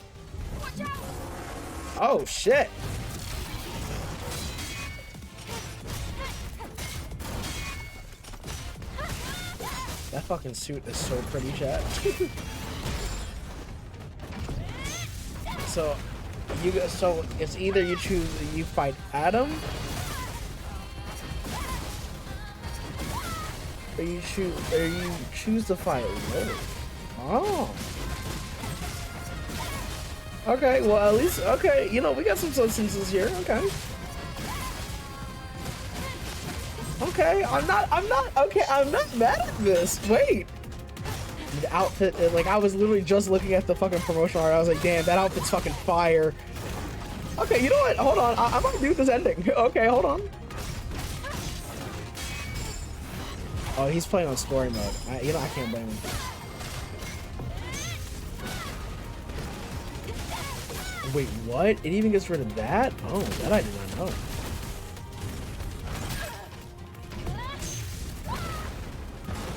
watch out! Oh shit. That fucking suit is so pretty, chat. So it's either you fight Adam or you choose to fight Lily. Oh. Okay, well at least okay, you know, we got some substances here, okay. Okay, I'm not mad at this. Wait. The outfit, like I was literally just looking at the fucking promotional art. I was like, damn, that outfit's fucking fire. Okay, you know what? Hold on. I might do this ending. Okay, hold on. Oh, he's playing on story mode. I can't blame him. Wait, what? It even gets rid of that? Oh, that I did not know.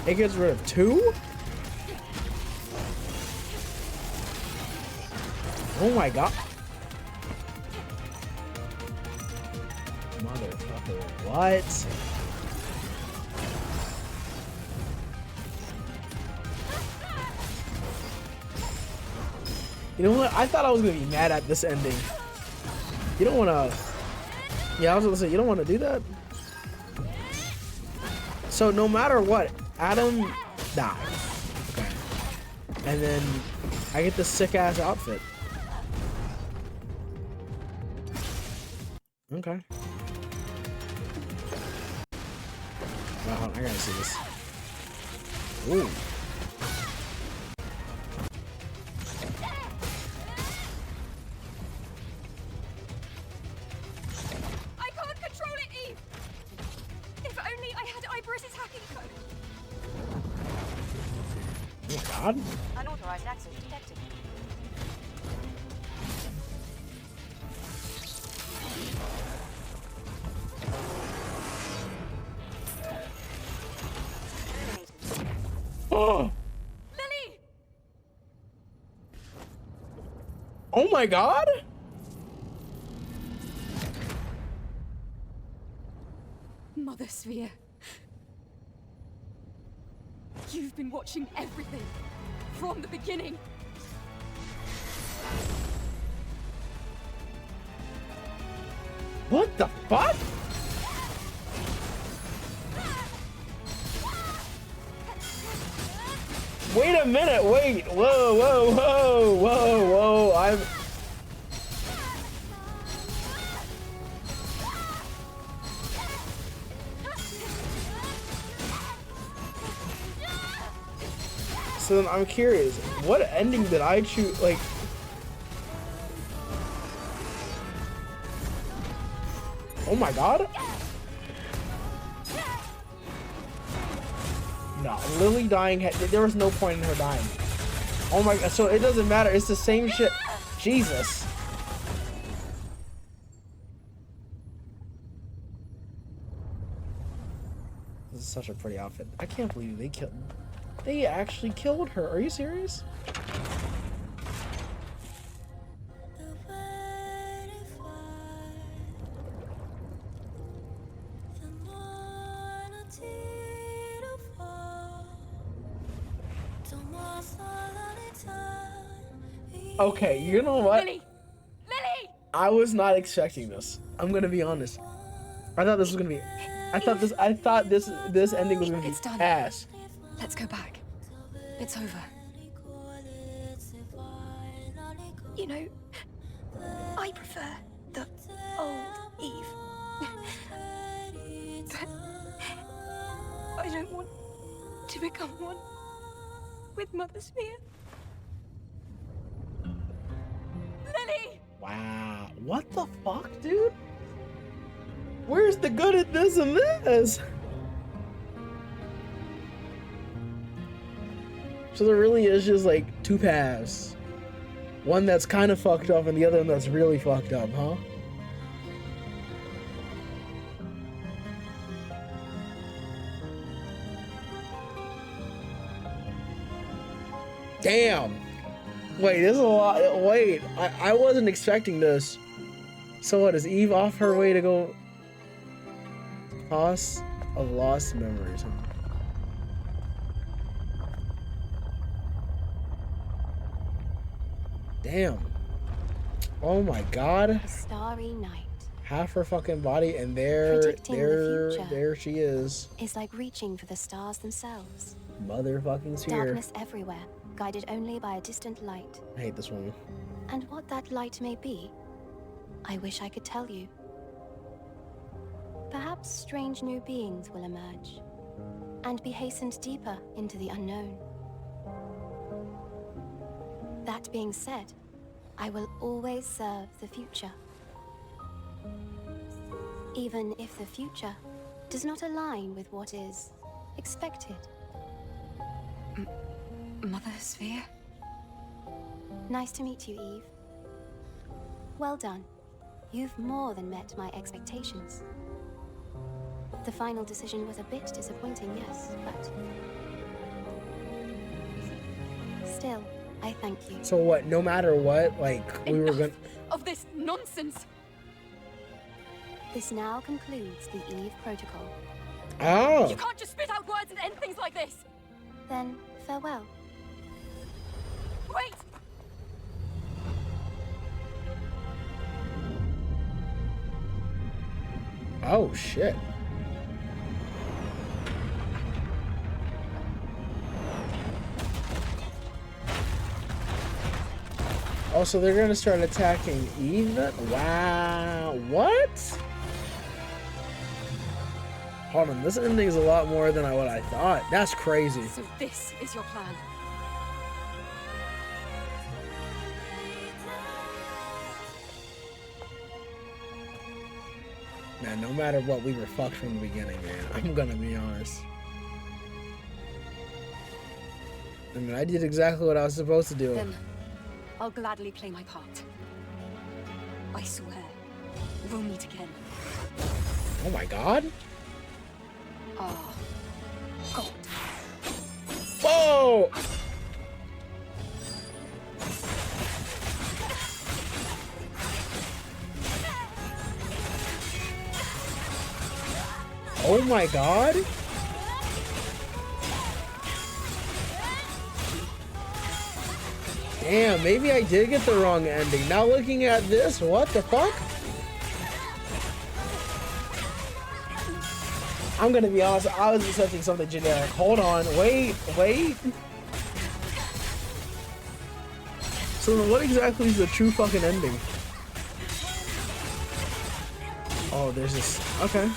It gets rid of 2? Oh my god. Motherfucker, what? You know what? I thought I was gonna be mad at this ending. You don't wanna... Yeah, I was gonna say, you don't wanna do that? So no matter what, Adam dies. Okay. And then I get this sick ass outfit. Okay. Well, hold on, I gotta see this. Ooh. I can't control it, Eve! If only I had Iberis's hacking code. Oh god. Unauthorized access detected. Oh. Lily! Oh my god. Mother Sphere. You've been watching everything from the beginning. What the fuck? Wait a minute, wait. Whoa, whoa, whoa, whoa, whoa. So then I'm curious, what ending did I choose? Like, oh my god. No, Lily dying, there was no point in her dying. Oh my god, so it doesn't matter, it's the same shit. Jesus. This is such a pretty outfit. I can't believe they actually killed her. Are you serious? Okay, you know what? Lily! Lily! I was not expecting this. I'm gonna be honest. I thought this was gonna be. I thought this ending was gonna be It's done. ass. Let's go back. It's over. You know, I prefer the old Eve. But I don't want to become one with Mother Sphere. Lily! Wow. What the fuck, dude? Where's the good at this and this? So there really is just like two paths. One that's kind of fucked up and the other one that's really fucked up, huh? Damn. Wait, there's a lot. Wait, I wasn't expecting this. So what, is Eve off her way to go? Toss of lost memories, huh? Damn. Oh my god. A starry night. Half her fucking body, and there she is. Is like reaching for the stars themselves. Motherfucking sphere. Darkness everywhere, guided only by a distant light. I hate this woman. And what that light may be, I wish I could tell you. Perhaps strange new beings will emerge, and be hastened deeper into the unknown. That being said, I will always serve the future. Even if the future does not align with what is expected. Mother Sphere? Nice to meet you, Eve. Well done. You've more than met my expectations. The final decision was a bit disappointing, yes, but... still, I thank you. So what, no matter what, like, we were gonna... of this nonsense! This now concludes the Eve Protocol. Oh! You can't just spit out words and end things like this! Then, farewell. Wait! Oh, shit. Oh, so they're gonna start attacking Eve then? Wow. What? Hold on, this ending is a lot more than what I thought. That's crazy. So this is your plan? Man, no matter what, we were fucked from the beginning, man. I'm gonna be honest. I mean, I did exactly what I was supposed to do. Then I'll gladly play my part. I swear, we'll meet again. Oh my god. Oh, God. Whoa! Oh my god. Damn, maybe I did get the wrong ending. Now looking at this, what the fuck? I'm gonna be honest, I was expecting something generic. Hold on, wait. So then what exactly is the true fucking ending? Oh, there's this, okay.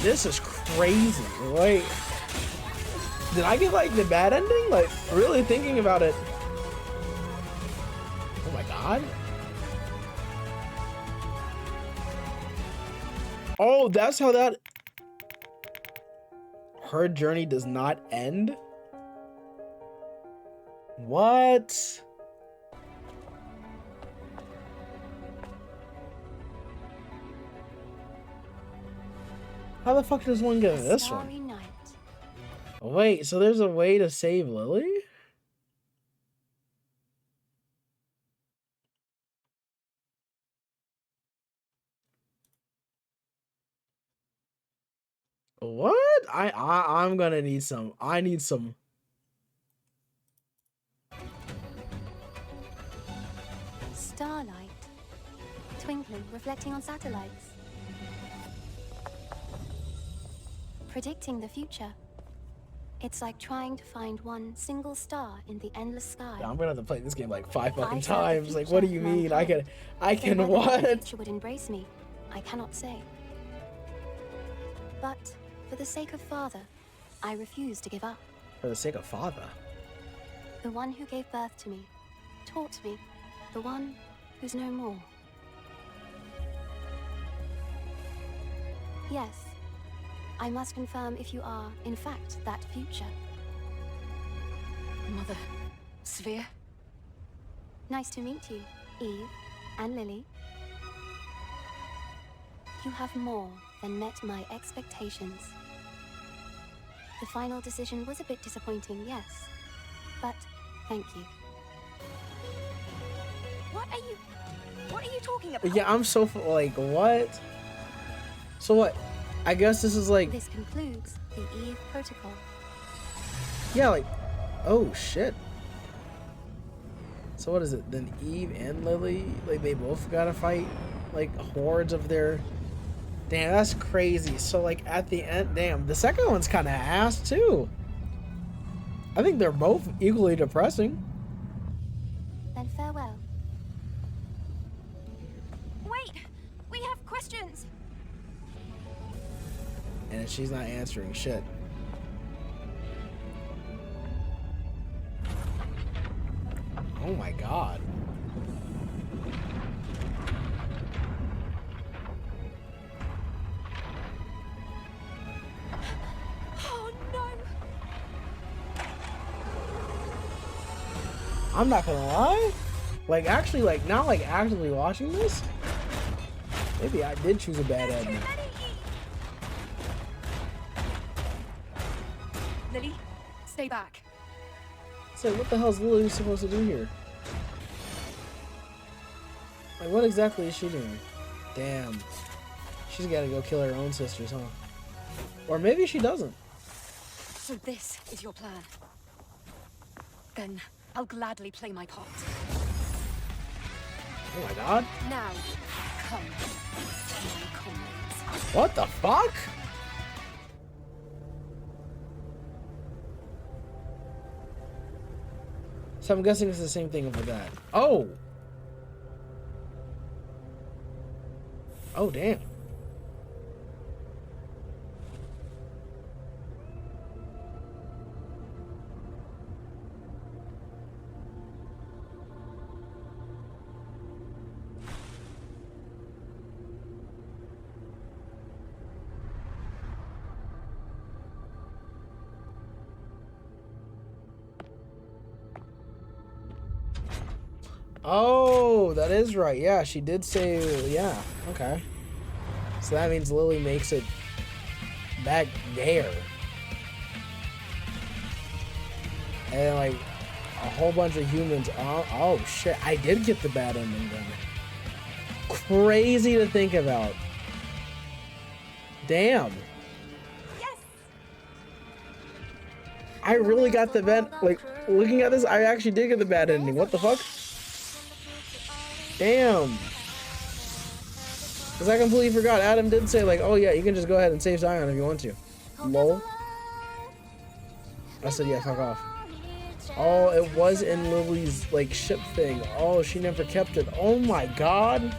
This is crazy. Wait, did I get like the bad ending? Like, really thinking about it. Oh my god. Oh, that's how that... Her journey does not end? What? How the fuck does one get in this one? Night. Wait, so there's a way to save Lily? What? I'm gonna need some. I need some. Starlight. Twinkling, reflecting on satellites. Predicting the future. It's like trying to find one single star in the endless sky. I'm gonna have to play this game like 5 fucking I saw the times. Like, future, what do you mean? I can Though whether what? the future would embrace me, I cannot say. But for the sake of Father, I refuse to give up. For the sake of Father. The one who gave birth to me, taught me, the one who's no more. Yes, I must confirm if you are, in fact, that future. Mother, Sphere? Nice to meet you, Eve and Lily. You have more than met my expectations. The final decision was a bit disappointing, yes. But thank you. What are you talking about? Yeah, I'm so like, what? So what? I guess this is like, This concludes the Eve Protocol. yeah, like, oh shit. So what is it? Then Eve and Lily, like they both gotta fight like hordes of their. Damn, that's crazy. So like at the end, damn, the second one's kind of ass too. I think they're both equally depressing. Then farewell. Wait! We have questions! And she's not answering shit. Oh my god. Oh no! I'm not gonna lie. Like actually, like now, like actively watching this, maybe I did choose a bad ending. Lily, stay back. So what the hell is Lily supposed to do here? Like what exactly is she doing? Damn. She's gotta go kill her own sisters, huh? Or maybe she doesn't. So this is your plan. Then I'll gladly play my part. Oh my god. Now, come, my comrades. What the fuck? So I'm guessing it's the same thing with that. Oh! Oh, damn. Oh, that is right. Yeah, she did say, yeah, okay. So that means Lily makes it back there. And like a whole bunch of humans. Oh shit, I did get the bad ending then. Crazy to think about. Damn. Yes! I really got the bad, like, looking at this, I actually did get the bad ending. What the fuck? Damn. Because I completely forgot. Adam did say, like, oh yeah, you can just go ahead and save Zion if you want to. Lol. I said, yeah, fuck off. Oh, it was in Lily's, like, ship thing. Oh, she never kept it. Oh my god.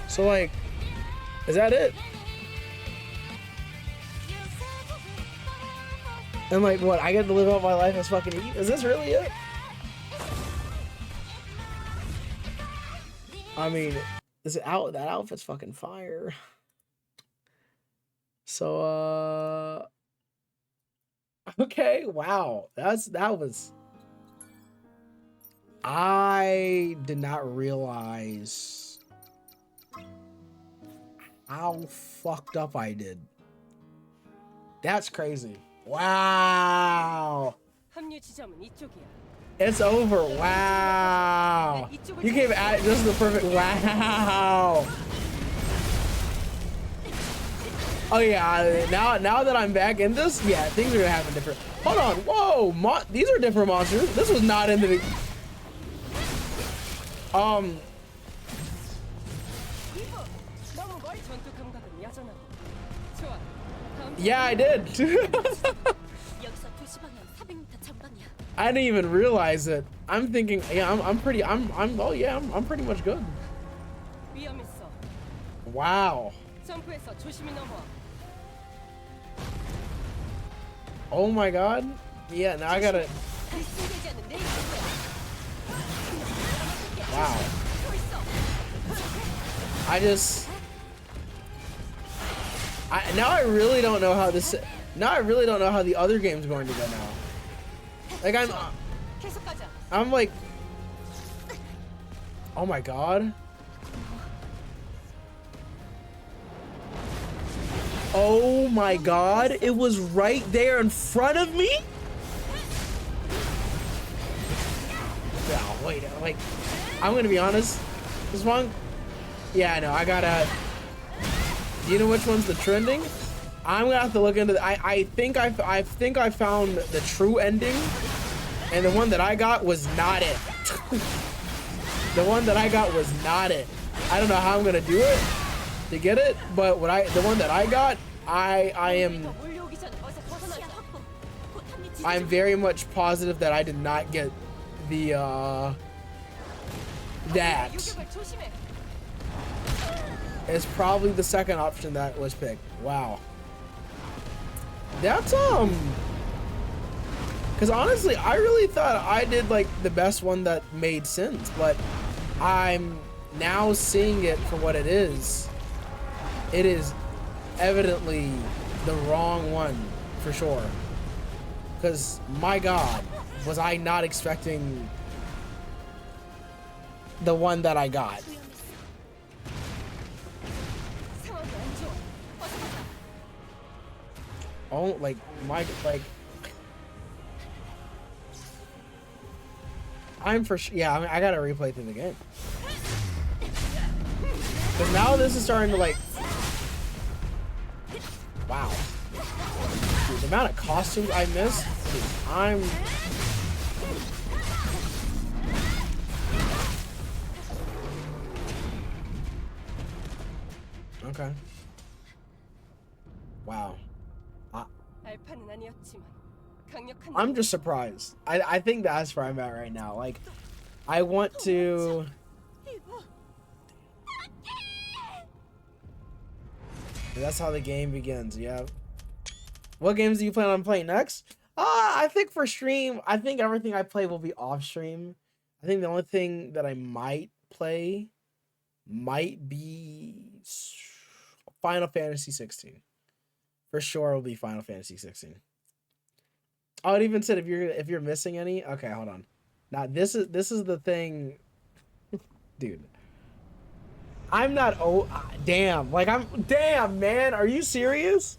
So, like, is that it? And like, what? I get to live out my life as fucking Eve? Is this really it? I mean, that outfit's fucking fire. So, okay, wow. That was. I did not realize how fucked up I did. That's crazy. Wow. It's over. Wow. You came at this is the perfect. Wow. Oh yeah. Now that I'm back in this, yeah, things are gonna happen different. Hold on. Whoa. These are different monsters. This was not in the. Yeah, I did. I didn't even realize it. I'm thinking, yeah, I'm pretty much good. 위험했어. Wow. 점프해서 조심히 넘어. Oh my god. Yeah, now I gotta. 숨기지 않는 내 있을 Wow. Now I really don't know how this. Now I really don't know how the other game's going to go now. Like 계속 가자. I'm like, oh my god. Oh my god, it was right there in front of me? No, wait, like, I'm gonna be honest. This one, yeah, I know, I gotta, do you know which one's the trending? I'm gonna have to look into I think I found the true ending, and the one that I got was not it. The one that I got was not it. I don't know how I'm gonna do it to get it, but the one that I got, I'm very much positive that I did not get the that. It's probably the second option that was picked. Wow. That's because honestly, I really thought I did like the best one that made sense, but I'm now seeing it for what it is. It is evidently the wrong one for sure. Because my god, was I not expecting the one that I got. Oh, like I'm for sure. Yeah, I gotta replay through the game. But now this is starting to like. Wow. Dude, the amount of costumes I missed. Dude, I'm. Okay. Wow. I'm just surprised. I think that's where I'm at right now. Like, I want to. That's how the game begins. Yeah. What games do you plan on playing next? I think for stream, I think everything I play will be off stream. I think the only thing that I might play might be Final Fantasy 16. For sure, it'll be Final Fantasy 16. Oh, it even said if you're missing any. Okay, hold on. Now this is the thing, dude. I'm not. Oh, damn. Like damn, man. Are you serious,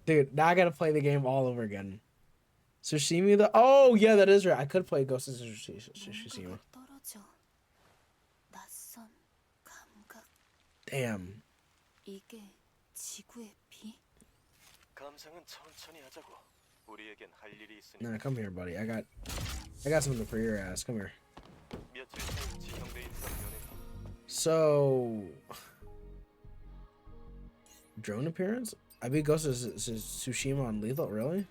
dude? Now I gotta play the game all over again. Tsushima. Oh yeah, that is right. I could play Ghost of Tsushima. Damn. Nah, come here, buddy. I got something for your ass. Come here. So, drone appearance? I beat Ghost of Tsushima on lethal. Really?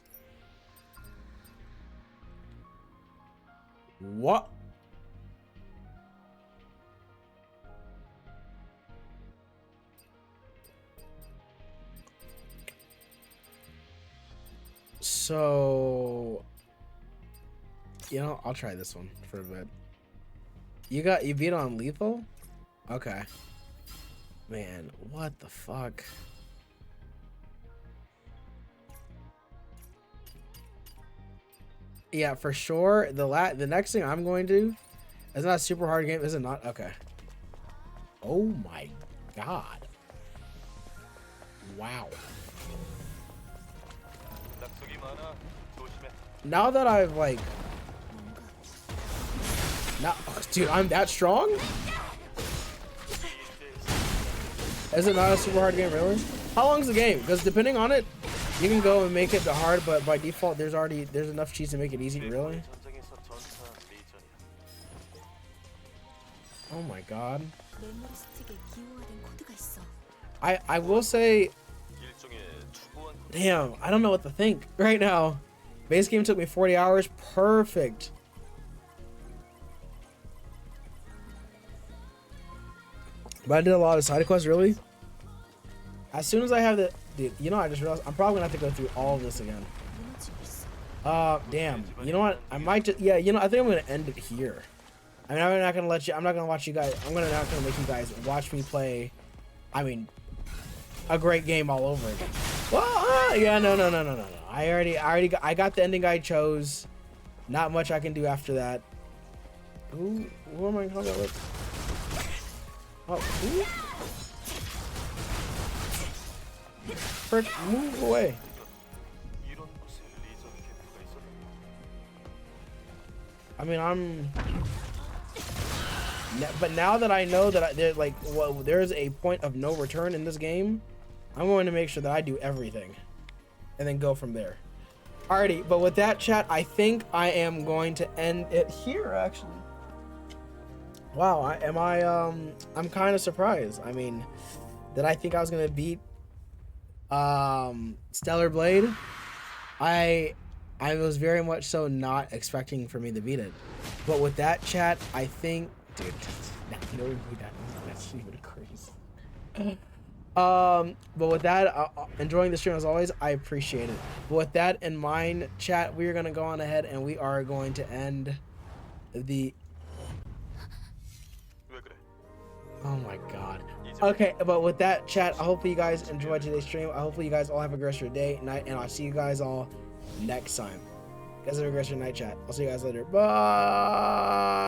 What? So, you know, I'll try this one for a bit. You beat on lethal? Okay. Man, what the fuck? Yeah, for sure. The next thing I'm going to do is not a super hard game. Is it not? Okay. Oh my god. Wow. Now that I've like, dude, I'm that strong? Is it not a super hard game, really? How long is the game? Because depending on it, you can go and make it the hard, but by default, there's enough cheats to make it easy, really? Oh my god. I will say, damn, I don't know what to think right now. Base game took me 40 hours. Perfect. But I did a lot of side quests, really. As soon as I have the, dude, you know, I just realized I'm probably gonna have to go through all of this again. Damn. You know what? I might just, yeah, you know, I think I'm gonna end it here. I mean, I'm not gonna let you, I'm not gonna watch you guys, I'm not gonna make you guys watch me play, I mean, a great game all over again. Well, yeah, no. I got the ending I chose. Not much I can do after that. Who am I talking with? Oh, who? Frick, move away. I mean, but now that I know that there's like, well, there's a point of no return in this game, I'm going to make sure that I do everything, and then go from there. Alrighty, but with that, chat, I think I am going to end it here. Actually, wow, I'm kind of surprised. I mean, did I think I was gonna beat Stellar Blade? I was very much so not expecting for me to beat it. But with that, chat, I think, dude, you know, that's even crazy. But with that, enjoying the stream as always, I appreciate it. But with that in mind, chat, we are gonna go on ahead and we are going to end the. Oh my god. Okay, but with that, chat, I hope you guys enjoyed today's stream. I hope you guys all have a great rest of your day, night, and I'll see you guys all next time. You guys have a great rest of your night, chat. I'll see you guys later. Bye.